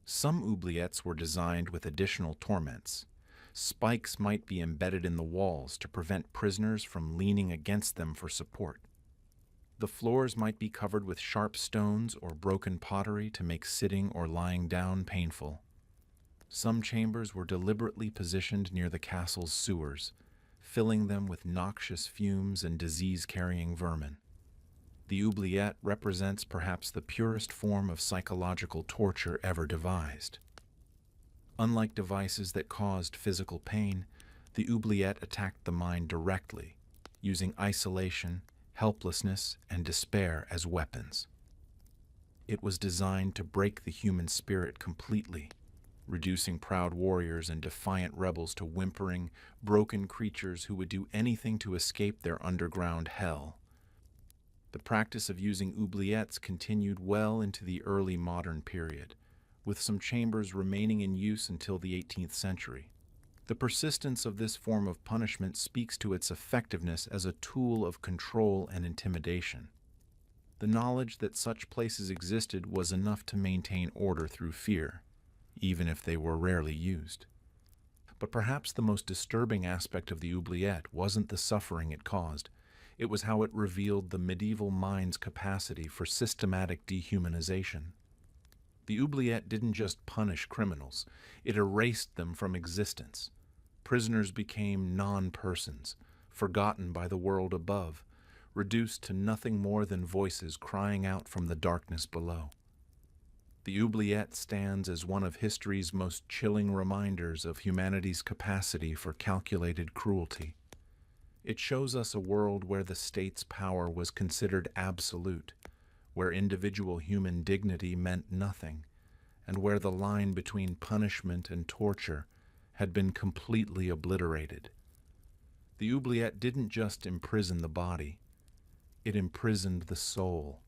Speaker 1: Some oubliettes were designed with additional torments. Spikes might be embedded in the walls to prevent prisoners from leaning against them for support. The floors might be covered with sharp stones or broken pottery to make sitting or lying down painful. Some chambers were deliberately positioned near the castle's sewers, filling them with noxious fumes and disease-carrying vermin. The oubliette represents perhaps the purest form of psychological torture ever devised. Unlike devices that caused physical pain, the oubliette attacked the mind directly, using isolation, helplessness, and despair as weapons. It was designed to break the human spirit completely, reducing proud warriors and defiant rebels to whimpering, broken creatures who would do anything to escape their underground hell. The practice of using oubliettes continued well into the early modern period, with some chambers remaining in use until the 18th century. The persistence of this form of punishment speaks to its effectiveness as a tool of control and intimidation. The knowledge that such places existed was enough to maintain order through fear, even if they were rarely used. But perhaps the most disturbing aspect of the oubliette wasn't the suffering it caused. It was how it revealed the medieval mind's capacity for systematic dehumanization. The oubliette didn't just punish criminals, it erased them from existence. Prisoners became non-persons, forgotten by the world above, reduced to nothing more than voices crying out from the darkness below. The oubliette stands as one of history's most chilling reminders of humanity's capacity for calculated cruelty. It shows us a world where the state's power was considered absolute, where individual human dignity meant nothing, and where the line between punishment and torture had been completely obliterated. The oubliette didn't just imprison the body, it imprisoned the soul,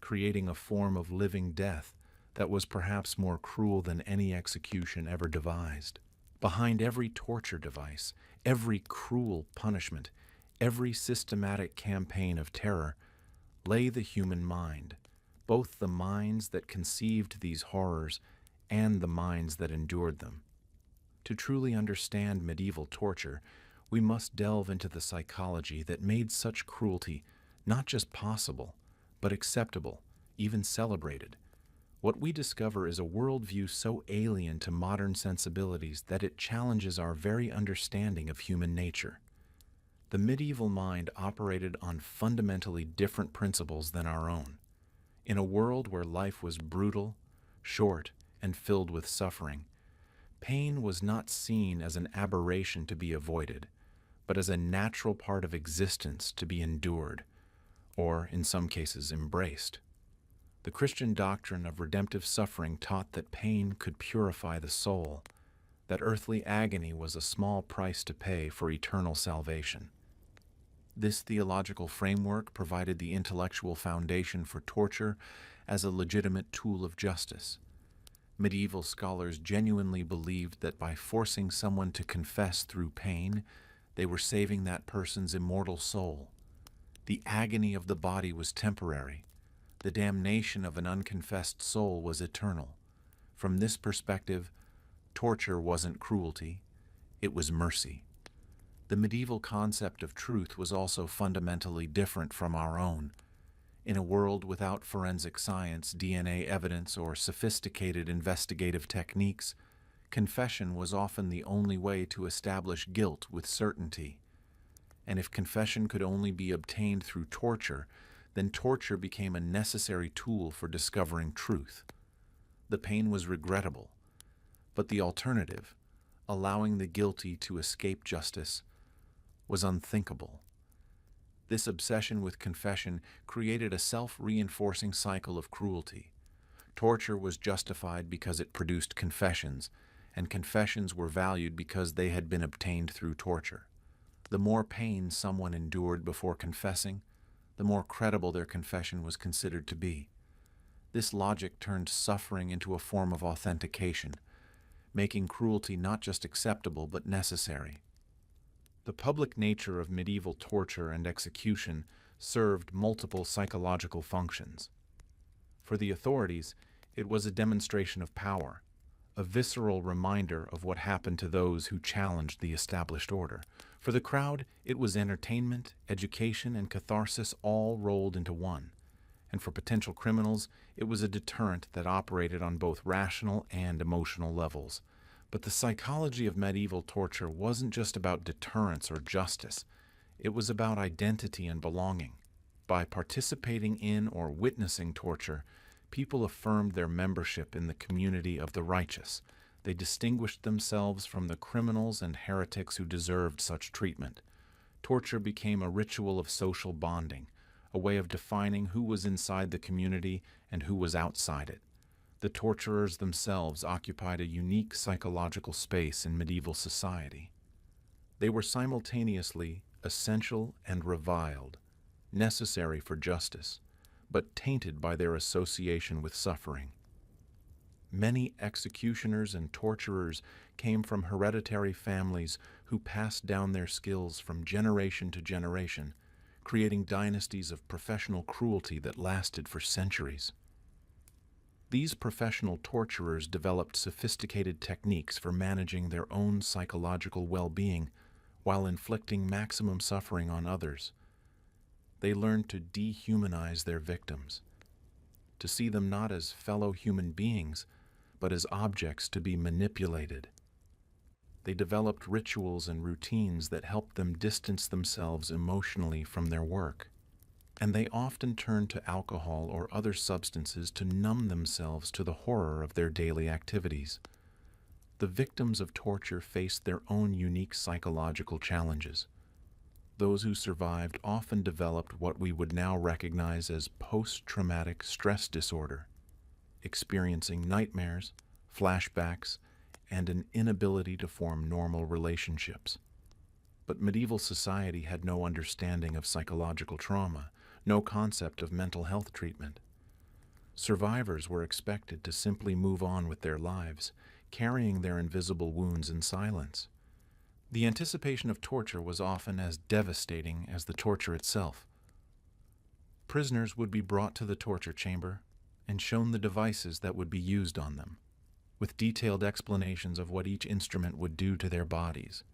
Speaker 1: creating a form of living death that was perhaps more cruel than any execution ever devised. Behind every torture device, every cruel punishment, every systematic campaign of terror, lay the human mind, both the minds that conceived these horrors and the minds that endured them. To truly understand medieval torture, we must delve into the psychology that made such cruelty not just possible, but acceptable, even celebrated. What we discover is a worldview so alien to modern sensibilities that it challenges our very understanding of human nature. The medieval mind operated on fundamentally different principles than our own. In a world where life was brutal, short, and filled with suffering, pain was not seen as an aberration to be avoided, but as a natural part of existence to be endured, or, in some cases, embraced. The Christian doctrine of redemptive suffering taught that pain could purify the soul, that earthly agony was a small price to pay for eternal salvation. This theological framework provided the intellectual foundation for torture as a legitimate tool of justice. Medieval scholars genuinely believed that by forcing someone to confess through pain, they were saving that person's immortal soul. The agony of the body was temporary. The damnation of an unconfessed soul was eternal. From this perspective, torture wasn't cruelty, it was mercy. The medieval concept of truth was also fundamentally different from our own. In a world without forensic science, DNA evidence, or sophisticated investigative techniques, confession was often the only way to establish guilt with certainty. And if confession could only be obtained through torture, then torture became a necessary tool for discovering truth. The pain was regrettable, but the alternative, allowing the guilty to escape justice, was unthinkable. This obsession with confession created a self-reinforcing cycle of cruelty. Torture was justified because it produced confessions, and confessions were valued because they had been obtained through torture. The more pain someone endured before confessing, the more credible their confession was considered to be. This logic turned suffering into a form of authentication, making cruelty not just acceptable but necessary. The public nature of medieval torture and execution served multiple psychological functions. For the authorities, it was a demonstration of power, a visceral reminder of what happened to those who challenged the established order. For the crowd, it was entertainment, education, and catharsis all rolled into one. And for potential criminals, it was a deterrent that operated on both rational and emotional levels. But the psychology of medieval torture wasn't just about deterrence or justice. It was about identity and belonging. By participating in or witnessing torture, people affirmed their membership in the community of the righteous. They distinguished themselves from the criminals and heretics who deserved such treatment. Torture became a ritual of social bonding, a way of defining who was inside the community and who was outside it. The torturers themselves occupied a unique psychological space in medieval society. They were simultaneously essential and reviled, necessary for justice, but tainted by their association with suffering. Many executioners and torturers came from hereditary families who passed down their skills from generation to generation, creating dynasties of professional cruelty that lasted for centuries. These professional torturers developed sophisticated techniques for managing their own psychological well-being while inflicting maximum suffering on others. They learned to dehumanize their victims, to see them not as fellow human beings, but as objects to be manipulated. They developed rituals and routines that helped them distance themselves emotionally from their work, and they often turned to alcohol or other substances to numb themselves to the horror of their daily activities. The victims of torture faced their own unique psychological challenges. Those who survived often developed what we would now recognize as post-traumatic stress disorder, experiencing nightmares, flashbacks, and an inability to form normal relationships. But medieval society had no understanding of psychological trauma, no concept of mental health treatment. Survivors were expected to simply move on with their lives, carrying their invisible wounds in silence. The anticipation of torture was often as devastating as the torture itself. Prisoners would be brought to the torture chamber and shown the devices that would be used on them, with detailed explanations of what each instrument would do to their bodies.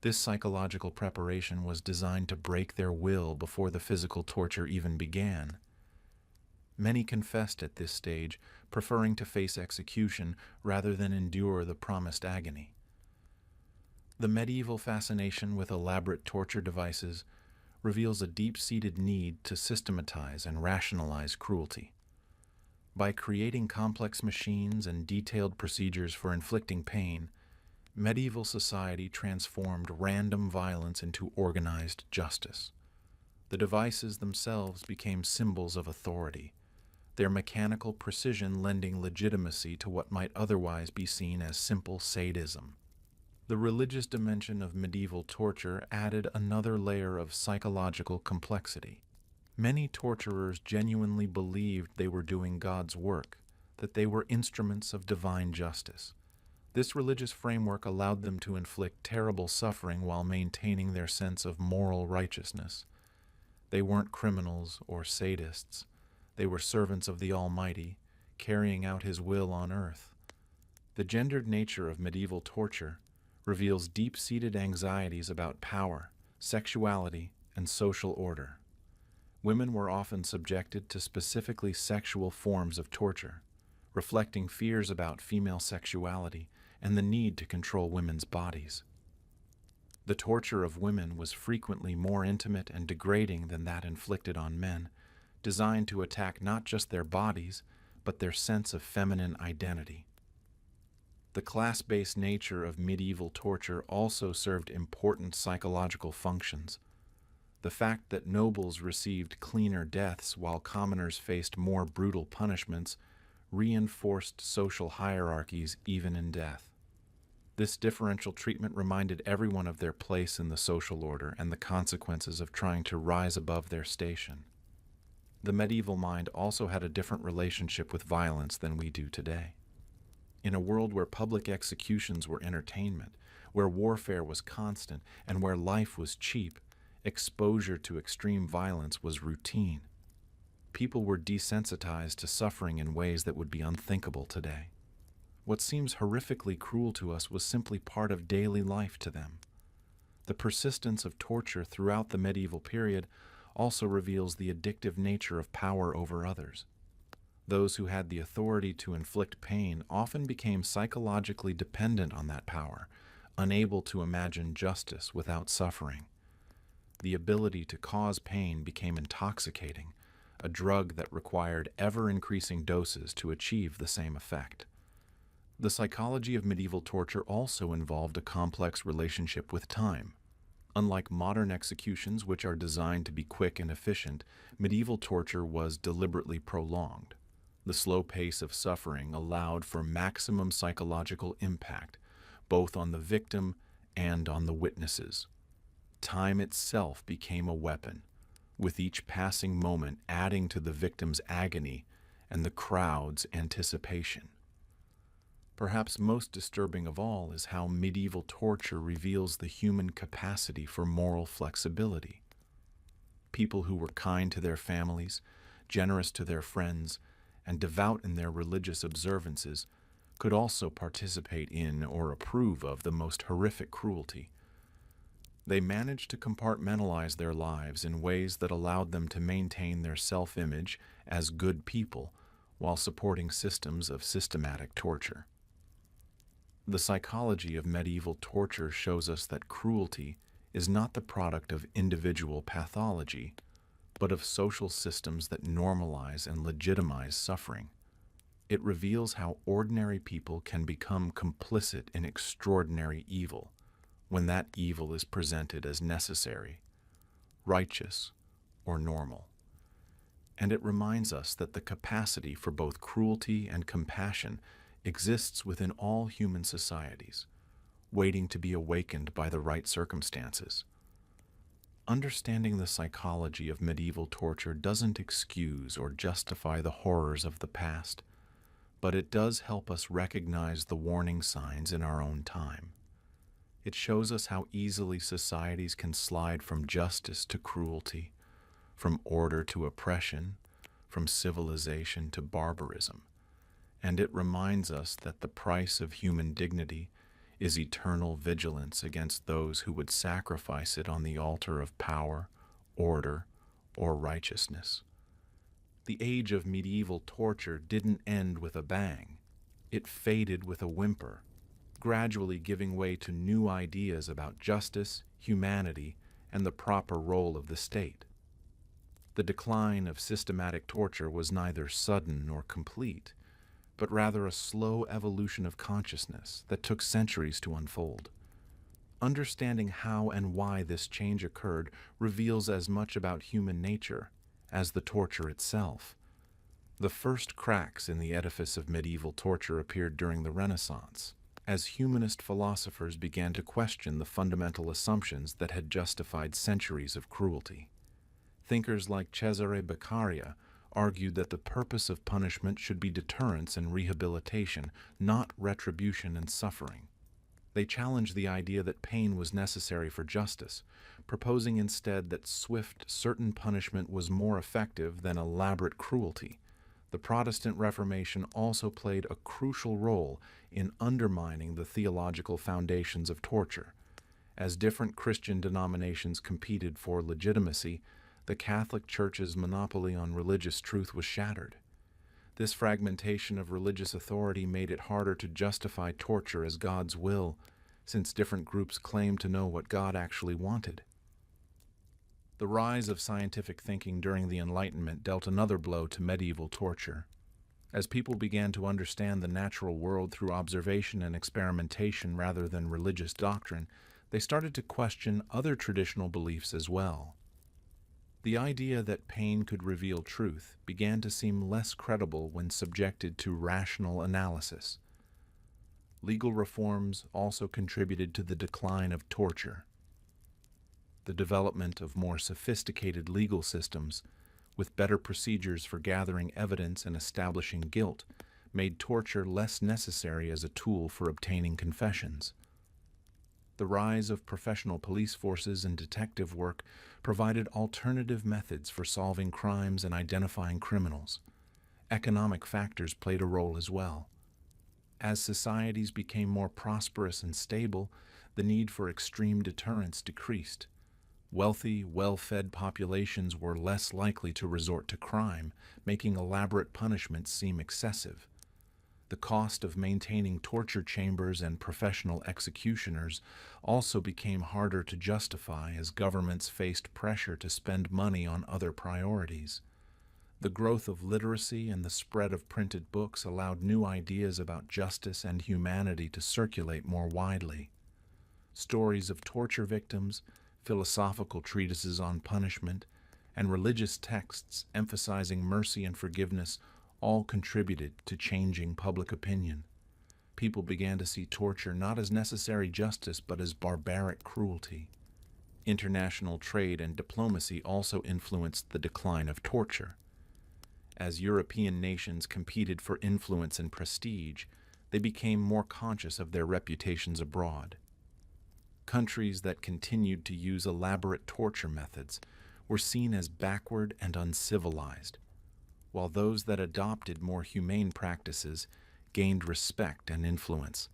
Speaker 1: This psychological preparation was designed to break their will before the physical torture even began. Many confessed at this stage, preferring to face execution rather than endure the promised agony. The medieval fascination with elaborate torture devices reveals a deep-seated need to systematize and rationalize cruelty. By creating complex machines and detailed procedures for inflicting pain, medieval society transformed random violence into organized justice. The devices themselves became symbols of authority, their mechanical precision lending legitimacy to what might otherwise be seen as simple sadism. The religious dimension of medieval torture added another layer of psychological complexity. Many torturers genuinely believed they were doing God's work, that they were instruments of divine justice. This religious framework allowed them to inflict terrible suffering while maintaining their sense of moral righteousness. They weren't criminals or sadists. They were servants of the Almighty, carrying out His will on earth. The gendered nature of medieval torture reveals deep-seated anxieties about power, sexuality, and social order. Women were often subjected to specifically sexual forms of torture, reflecting fears about female sexuality and the need to control women's bodies. The torture of women was frequently more intimate and degrading than that inflicted on men, designed to attack not just their bodies, but their sense of feminine identity. The class-based nature of medieval torture also served important psychological functions. The fact that nobles received cleaner deaths while commoners faced more brutal punishments reinforced social hierarchies even in death. This differential treatment reminded everyone of their place in the social order and the consequences of trying to rise above their station. The medieval mind also had a different relationship with violence than we do today. In a world where public executions were entertainment, where warfare was constant, and where life was cheap, exposure to extreme violence was routine. People were desensitized to suffering in ways that would be unthinkable today. What seems horrifically cruel to us was simply part of daily life to them. The persistence of torture throughout the medieval period also reveals the addictive nature of power over others. Those who had the authority to inflict pain often became psychologically dependent on that power, unable to imagine justice without suffering. The ability to cause pain became intoxicating, a drug that required ever-increasing doses to achieve the same effect. The psychology of medieval torture also involved a complex relationship with time. Unlike modern executions, which are designed to be quick and efficient, medieval torture was deliberately prolonged. The slow pace of suffering allowed for maximum psychological impact, both on the victim and on the witnesses. Time itself became a weapon, with each passing moment adding to the victim's agony and the crowd's anticipation. Perhaps most disturbing of all is how medieval torture reveals the human capacity for moral flexibility. People who were kind to their families, generous to their friends, and devout in their religious observances could also participate in or approve of the most horrific cruelty. They managed to compartmentalize their lives in ways that allowed them to maintain their self-image as good people while supporting systems of systematic torture. The psychology of medieval torture shows us that cruelty is not the product of individual pathology, but of social systems that normalize and legitimize suffering. It reveals how ordinary people can become complicit in extraordinary evil when that evil is presented as necessary, righteous, or normal. And it reminds us that the capacity for both cruelty and compassion exists within all human societies, waiting to be awakened by the right circumstances. Understanding the psychology of medieval torture doesn't excuse or justify the horrors of the past, but it does help us recognize the warning signs in our own time. It shows us how easily societies can slide from justice to cruelty, from order to oppression, from civilization to barbarism. And it reminds us that the price of human dignity is eternal vigilance against those who would sacrifice it on the altar of power, order, or righteousness. The age of medieval torture didn't end with a bang. It faded with a whimper, gradually giving way to new ideas about justice, humanity, and the proper role of the state. The decline of systematic torture was neither sudden nor complete, but rather a slow evolution of consciousness that took centuries to unfold. Understanding how and why this change occurred reveals as much about human nature as the torture itself. The first cracks in the edifice of medieval torture appeared during the Renaissance, as humanist philosophers began to question the fundamental assumptions that had justified centuries of cruelty. Thinkers like Cesare Beccaria argued that the purpose of punishment should be deterrence and rehabilitation, not retribution and suffering. They challenged the idea that pain was necessary for justice, proposing instead that swift, certain punishment was more effective than elaborate cruelty. The Protestant Reformation also played a crucial role in undermining the theological foundations of torture. As different Christian denominations competed for legitimacy, the Catholic Church's monopoly on religious truth was shattered. This fragmentation of religious authority made it harder to justify torture as God's will, since different groups claimed to know what God actually wanted. The rise of scientific thinking during the Enlightenment dealt another blow to medieval torture. As people began to understand the natural world through observation and experimentation rather than religious doctrine, they started to question other traditional beliefs as well. The idea that pain could reveal truth began to seem less credible when subjected to rational analysis. Legal reforms also contributed to the decline of torture. The development of more sophisticated legal systems, with better procedures for gathering evidence and establishing guilt, made torture less necessary as a tool for obtaining confessions. The rise of professional police forces and detective work provided alternative methods for solving crimes and identifying criminals. Economic factors played a role as well. As societies became more prosperous and stable, the need for extreme deterrence decreased. Wealthy, well-fed populations were less likely to resort to crime, making elaborate punishments seem excessive. The cost of maintaining torture chambers and professional executioners also became harder to justify as governments faced pressure to spend money on other priorities. The growth of literacy and the spread of printed books allowed new ideas about justice and humanity to circulate more widely. Stories of torture victims, philosophical treatises on punishment, and religious texts emphasizing mercy and forgiveness all contributed to changing public opinion. People began to see torture not as necessary justice but as barbaric cruelty. International trade and diplomacy also influenced the decline of torture. As European nations competed for influence and prestige, they became more conscious of their reputations abroad. Countries that continued to use elaborate torture methods were seen as backward and uncivilized, while those that adopted more humane practices gained respect and influence.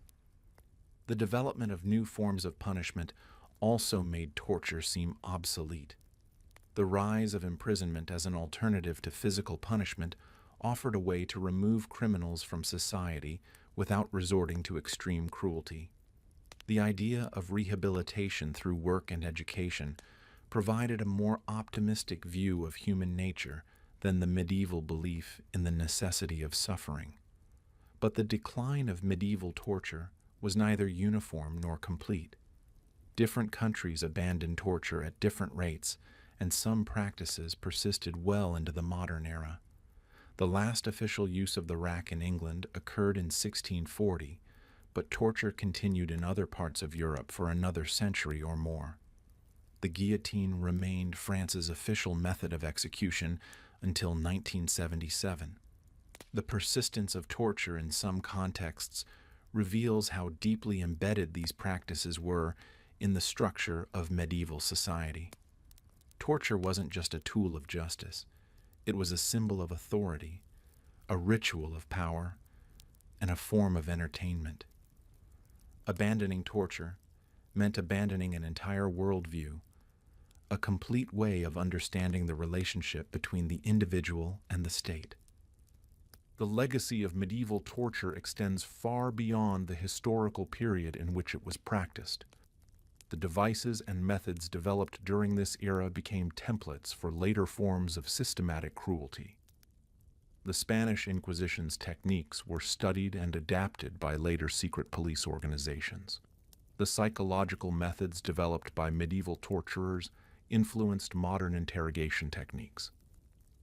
Speaker 1: The development of new forms of punishment also made torture seem obsolete. The rise of imprisonment as an alternative to physical punishment offered a way to remove criminals from society without resorting to extreme cruelty. The idea of rehabilitation through work and education provided a more optimistic view of human nature than the medieval belief in the necessity of suffering. But the decline of medieval torture was neither uniform nor complete. Different countries abandoned torture at different rates, and some practices persisted well into the modern era. The last official use of the rack in England occurred in 1640, but torture continued in other parts of Europe for another century or more. The guillotine remained France's official method of execution until 1977. The persistence of torture in some contexts reveals how deeply embedded these practices were in the structure of medieval society. Torture wasn't just a tool of justice. It was a symbol of authority, a ritual of power, and a form of entertainment. Abandoning torture meant abandoning an entire worldview, a complete way of understanding the relationship between the individual and the state. The legacy of medieval torture extends far beyond the historical period in which it was practiced. The devices and methods developed during this era became templates for later forms of systematic cruelty. The Spanish Inquisition's techniques were studied and adapted by later secret police organizations. The psychological methods developed by medieval torturers influenced modern interrogation techniques.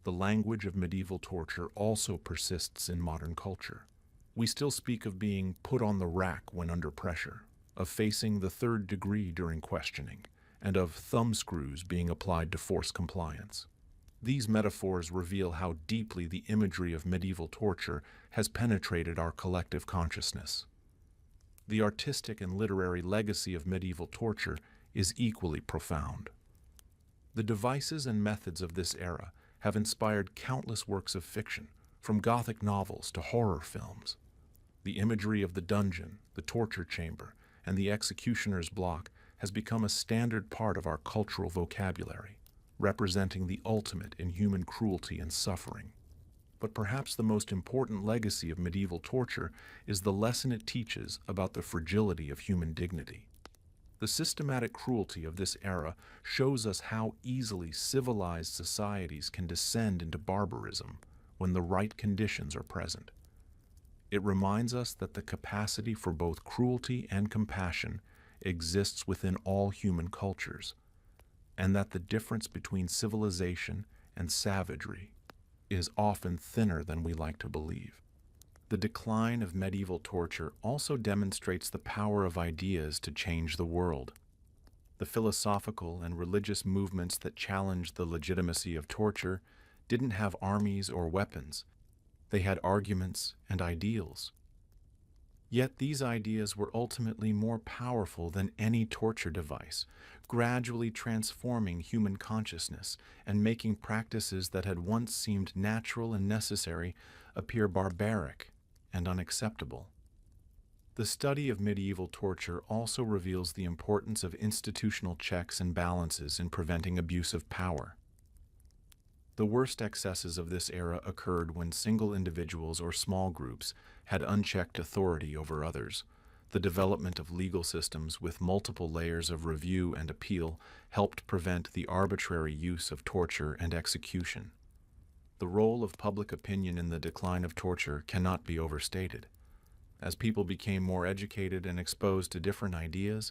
Speaker 1: The language of medieval torture also persists in modern culture. We still speak of being put on the rack when under pressure, of facing the third degree during questioning, and of thumbscrews being applied to force compliance. These metaphors reveal how deeply the imagery of medieval torture has penetrated our collective consciousness. The artistic and literary legacy of medieval torture is equally profound. The devices and methods of this era have inspired countless works of fiction, from Gothic novels to horror films. The imagery of the dungeon, the torture chamber, and the executioner's block has become a standard part of our cultural vocabulary, representing the ultimate in human cruelty and suffering. But perhaps the most important legacy of medieval torture is the lesson it teaches about the fragility of human dignity. The systematic cruelty of this era shows us how easily civilized societies can descend into barbarism when the right conditions are present. It reminds us that the capacity for both cruelty and compassion exists within all human cultures, and that the difference between civilization and savagery is often thinner than we like to believe. The decline of medieval torture also demonstrates the power of ideas to change the world. The philosophical and religious movements that challenged the legitimacy of torture didn't have armies or weapons. They had arguments and ideals. Yet these ideas were ultimately more powerful than any torture device, gradually transforming human consciousness and making practices that had once seemed natural and necessary appear barbaric and unacceptable. The study of medieval torture also reveals the importance of institutional checks and balances in preventing abuse of power. The worst excesses of this era occurred when single individuals or small groups had unchecked authority over others. The development of legal systems with multiple layers of review and appeal helped prevent the arbitrary use of torture and execution. The role of public opinion in the decline of torture cannot be overstated. As people became more educated and exposed to different ideas,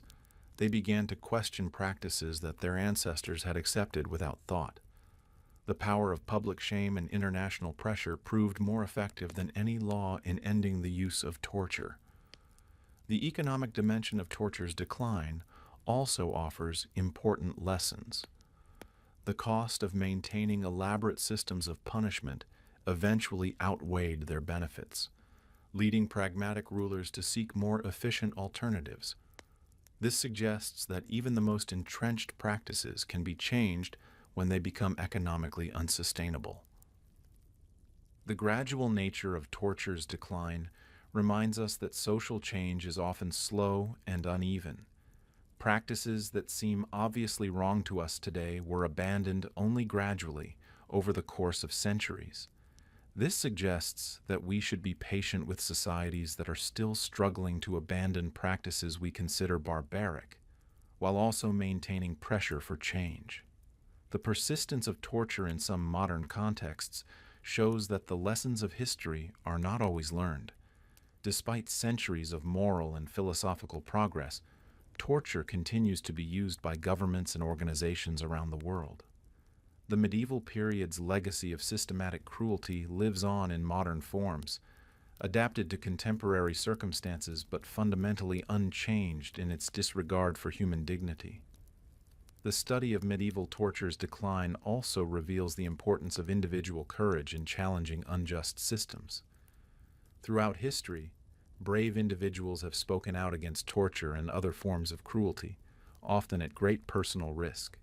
Speaker 1: they began to question practices that their ancestors had accepted without thought. The power of public shame and international pressure proved more effective than any law in ending the use of torture. The economic dimension of torture's decline also offers important lessons. The cost of maintaining elaborate systems of punishment eventually outweighed their benefits, leading pragmatic rulers to seek more efficient alternatives. This suggests that even the most entrenched practices can be changed when they become economically unsustainable. The gradual nature of torture's decline reminds us that social change is often slow and uneven. Practices that seem obviously wrong to us today were abandoned only gradually over the course of centuries. This suggests that we should be patient with societies that are still struggling to abandon practices we consider barbaric, while also maintaining pressure for change. The persistence of torture in some modern contexts shows that the lessons of history are not always learned. Despite centuries of moral and philosophical progress, torture continues to be used by governments and organizations around the world. The medieval period's legacy of systematic cruelty lives on in modern forms, adapted to contemporary circumstances but fundamentally unchanged in its disregard for human dignity. The study of medieval torture's decline also reveals the importance of individual courage in challenging unjust systems. Throughout history, brave individuals have spoken out against torture and other forms of cruelty, often at great personal risk.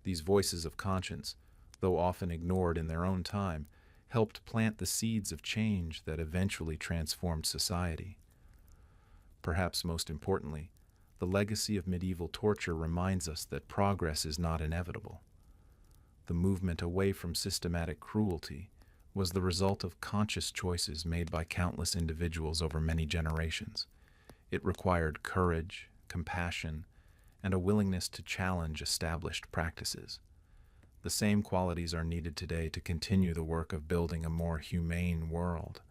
Speaker 1: These voices of conscience, though often ignored in their own time, helped plant the seeds of change that eventually transformed society. Perhaps most importantly, the legacy of medieval torture reminds us that progress is not inevitable. The movement away from systematic cruelty was the result of conscious choices made by countless individuals over many generations. It required courage, compassion, and a willingness to challenge established practices. The same qualities are needed today to continue the work of building a more humane world.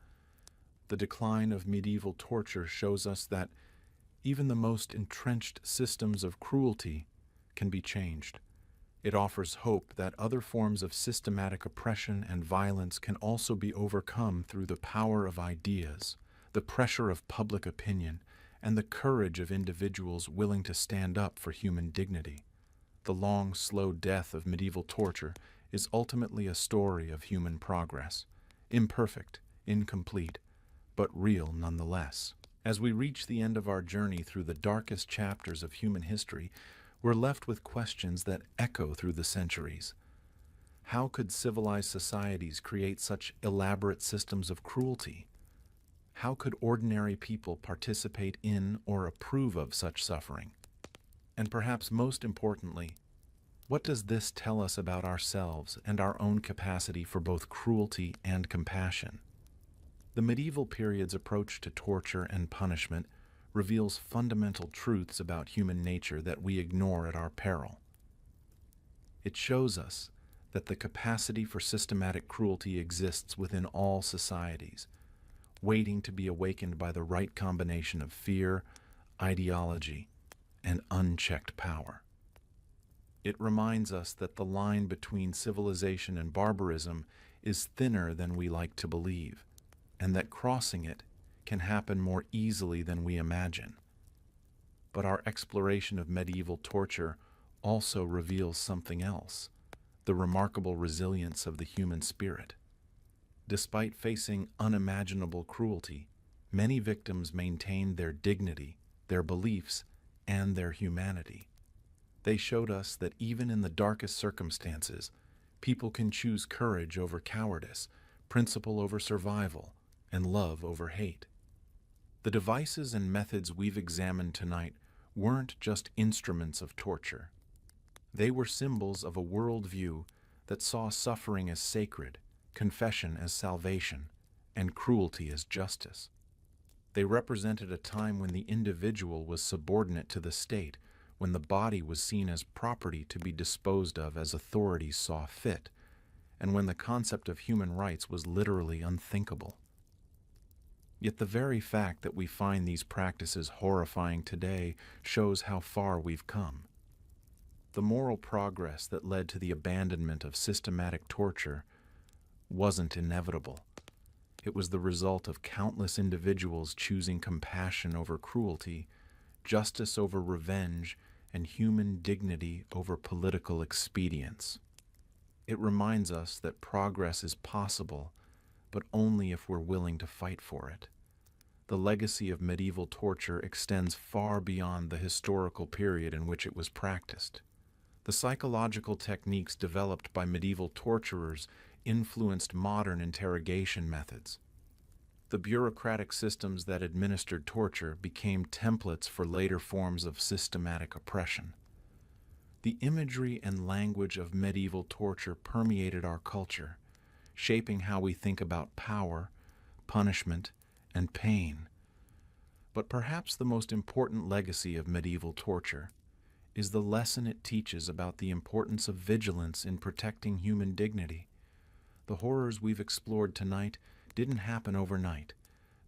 Speaker 1: The decline of medieval torture shows us that even the most entrenched systems of cruelty can be changed. It offers hope that other forms of systematic oppression and violence can also be overcome through the power of ideas, the pressure of public opinion, and the courage of individuals willing to stand up for human dignity. The long, slow death of medieval torture is ultimately a story of human progress, imperfect, incomplete, but real nonetheless. As we reach the end of our journey through the darkest chapters of human history, we're left with questions that echo through the centuries. How could civilized societies create such elaborate systems of cruelty? How could ordinary people participate in or approve of such suffering? And perhaps most importantly, what does this tell us about ourselves and our own capacity for both cruelty and compassion? The medieval period's approach to torture and punishment reveals fundamental truths about human nature that we ignore at our peril. It shows us that the capacity for systematic cruelty exists within all societies, waiting to be awakened by the right combination of fear, ideology, and unchecked power. It reminds us that the line between civilization and barbarism is thinner than we like to believe, and that crossing it can happen more easily than we imagine. But our exploration of medieval torture also reveals something else: the remarkable resilience of the human spirit. Despite facing unimaginable cruelty, many victims maintained their dignity, their beliefs, and their humanity. They showed us that even in the darkest circumstances, people can choose courage over cowardice, principle over survival, and love over hate. The devices and methods we've examined tonight weren't just instruments of torture. They were symbols of a worldview that saw suffering as sacred, confession as salvation, and cruelty as justice. They represented a time when the individual was subordinate to the state, when the body was seen as property to be disposed of as authorities saw fit, and when the concept of human rights was literally unthinkable. Yet the very fact that we find these practices horrifying today shows how far we've come. The moral progress that led to the abandonment of systematic torture wasn't inevitable. It was the result of countless individuals choosing compassion over cruelty, justice over revenge, and human dignity over political expedience. It reminds us that progress is possible, but only if we're willing to fight for it. The legacy of medieval torture extends far beyond the historical period in which it was practiced. The psychological techniques developed by medieval torturers influenced modern interrogation methods. The bureaucratic systems that administered torture became templates for later forms of systematic oppression. The imagery and language of medieval torture permeated our culture, shaping how we think about power, punishment, and pain. But perhaps the most important legacy of medieval torture is the lesson it teaches about the importance of vigilance in protecting human dignity. The horrors we've explored tonight didn't happen overnight.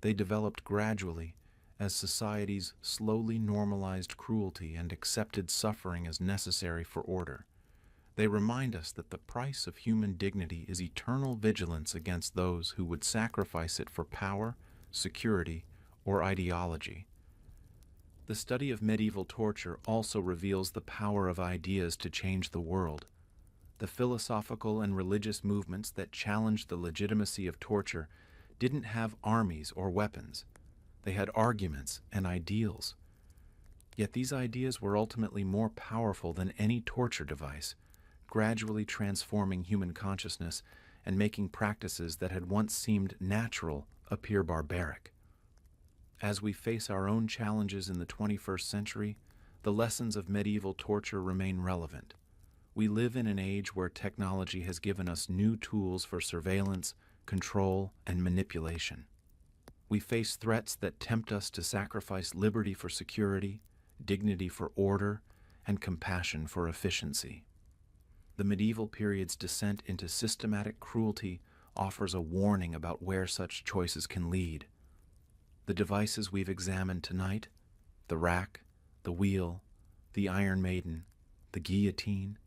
Speaker 1: They developed gradually as societies slowly normalized cruelty and accepted suffering as necessary for order. They remind us that the price of human dignity is eternal vigilance against those who would sacrifice it for power, security, or ideology. The study of medieval torture also reveals the power of ideas to change the world. The philosophical and religious movements that challenged the legitimacy of torture didn't have armies or weapons. They had arguments and ideals. Yet these ideas were ultimately more powerful than any torture device, gradually transforming human consciousness and making practices that had once seemed natural appear barbaric. As we face our own challenges in the 21st century, the lessons of medieval torture remain relevant. We live in an age where technology has given us new tools for surveillance, control, and manipulation. We face threats that tempt us to sacrifice liberty for security, dignity for order, and compassion for efficiency. The medieval period's descent into systematic cruelty offers a warning about where such choices can lead. The devices we've examined tonight, the rack, the wheel, the Iron Maiden, the guillotine,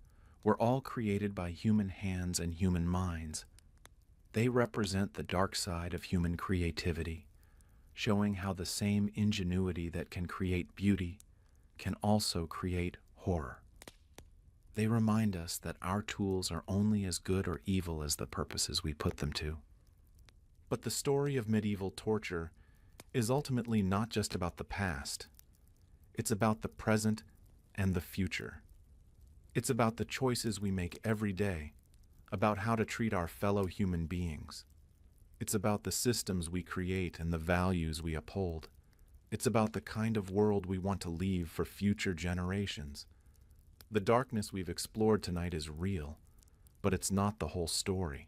Speaker 1: were all created by human hands and human minds. They represent the dark side of human creativity, showing how the same ingenuity that can create beauty can also create horror. They remind us that our tools are only as good or evil as the purposes we put them to. But the story of medieval torture is ultimately not just about the past. It's about the present and the future. It's about the choices we make every day, about how to treat our fellow human beings. It's about the systems we create and the values we uphold. It's about the kind of world we want to leave for future generations. The darkness we've explored tonight is real, but it's not the whole story.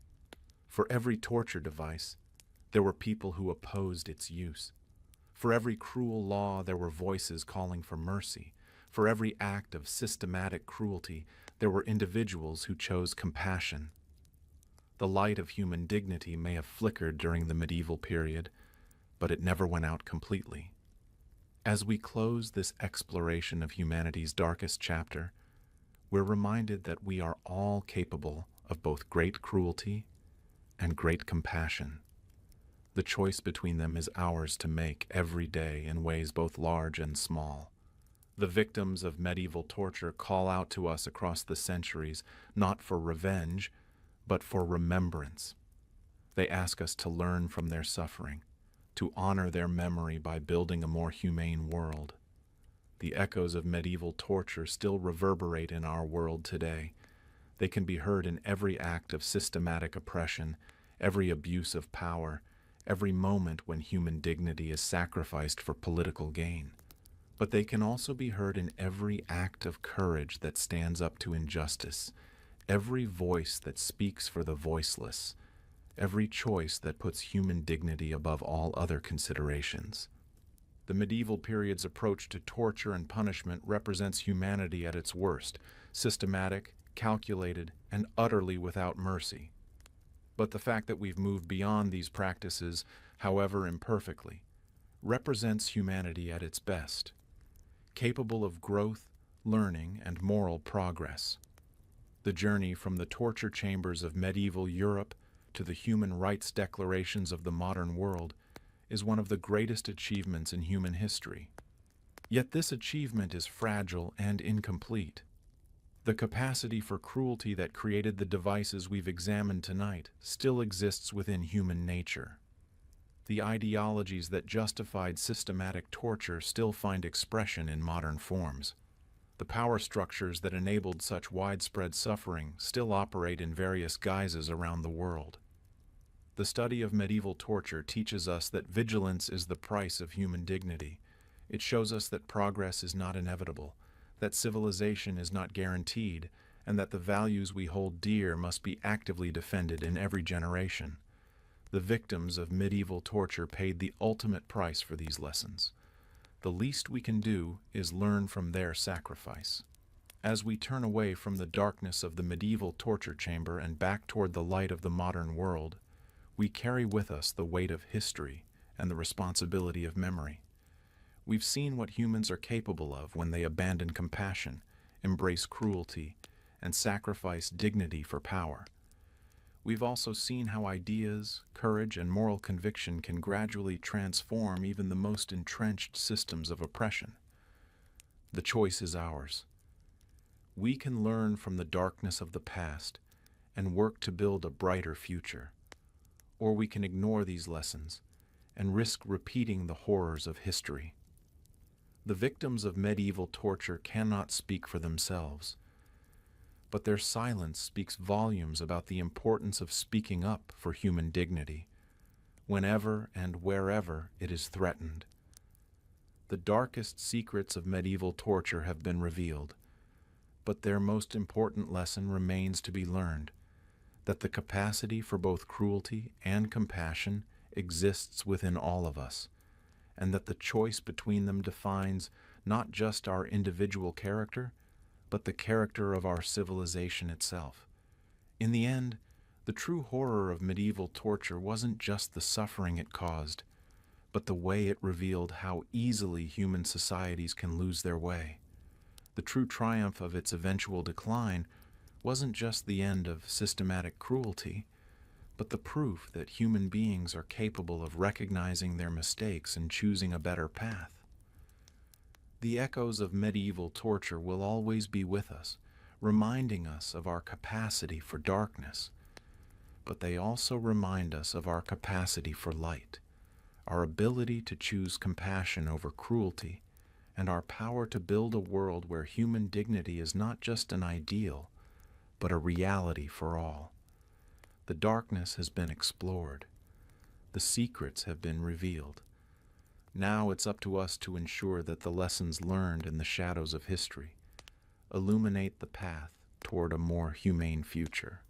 Speaker 1: For every torture device, there were people who opposed its use. For every cruel law, there were voices calling for mercy. For every act of systematic cruelty, there were individuals who chose compassion. The light of human dignity may have flickered during the medieval period, but it never went out completely. As we close this exploration of humanity's darkest chapter, we're reminded that we are all capable of both great cruelty and great compassion. The choice between them is ours to make every day in ways both large and small. The victims of medieval torture call out to us across the centuries, not for revenge, but for remembrance. They ask us to learn from their suffering, to honor their memory by building a more humane world. The echoes of medieval torture still reverberate in our world today. They can be heard in every act of systematic oppression, every abuse of power, every moment when human dignity is sacrificed for political gain. But they can also be heard in every act of courage that stands up to injustice, every voice that speaks for the voiceless, every choice that puts human dignity above all other considerations. The medieval period's approach to torture and punishment represents humanity at its worst, systematic, calculated, and utterly without mercy. But the fact that we've moved beyond these practices, however imperfectly, represents humanity at its best, capable of growth, learning, and moral progress. The journey from the torture chambers of medieval Europe to the human rights declarations of the modern world is one of the greatest achievements in human history. Yet this achievement is fragile and incomplete. The capacity for cruelty that created the devices we've examined tonight still exists within human nature. The ideologies that justified systematic torture still find expression in modern forms. The power structures that enabled such widespread suffering still operate in various guises around the world. The study of medieval torture teaches us that vigilance is the price of human dignity. It shows us that progress is not inevitable, that civilization is not guaranteed, and that the values we hold dear must be actively defended in every generation. The victims of medieval torture paid the ultimate price for these lessons. The least we can do is learn from their sacrifice. As we turn away from the darkness of the medieval torture chamber and back toward the light of the modern world, we carry with us the weight of history and the responsibility of memory. We've seen what humans are capable of when they abandon compassion, embrace cruelty, and sacrifice dignity for power. We've also seen how ideas, courage, and moral conviction can gradually transform even the most entrenched systems of oppression. The choice is ours. We can learn from the darkness of the past and work to build a brighter future. Or we can ignore these lessons and risk repeating the horrors of history. The victims of medieval torture cannot speak for themselves, but their silence speaks volumes about the importance of speaking up for human dignity, whenever and wherever it is threatened. The darkest secrets of medieval torture have been revealed, but their most important lesson remains to be learned, that the capacity for both cruelty and compassion exists within all of us, and that the choice between them defines not just our individual character, but the character of our civilization itself. In the end, the true horror of medieval torture wasn't just the suffering it caused, but the way it revealed how easily human societies can lose their way. The true triumph of its eventual decline wasn't just the end of systematic cruelty, but the proof that human beings are capable of recognizing their mistakes and choosing a better path. The echoes of medieval torture will always be with us, reminding us of our capacity for darkness, but they also remind us of our capacity for light, our ability to choose compassion over cruelty, and our power to build a world where human dignity is not just an ideal, but a reality for all. The darkness has been explored. The secrets have been revealed. Now it's up to us to ensure that the lessons learned in the shadows of history illuminate the path toward a more humane future.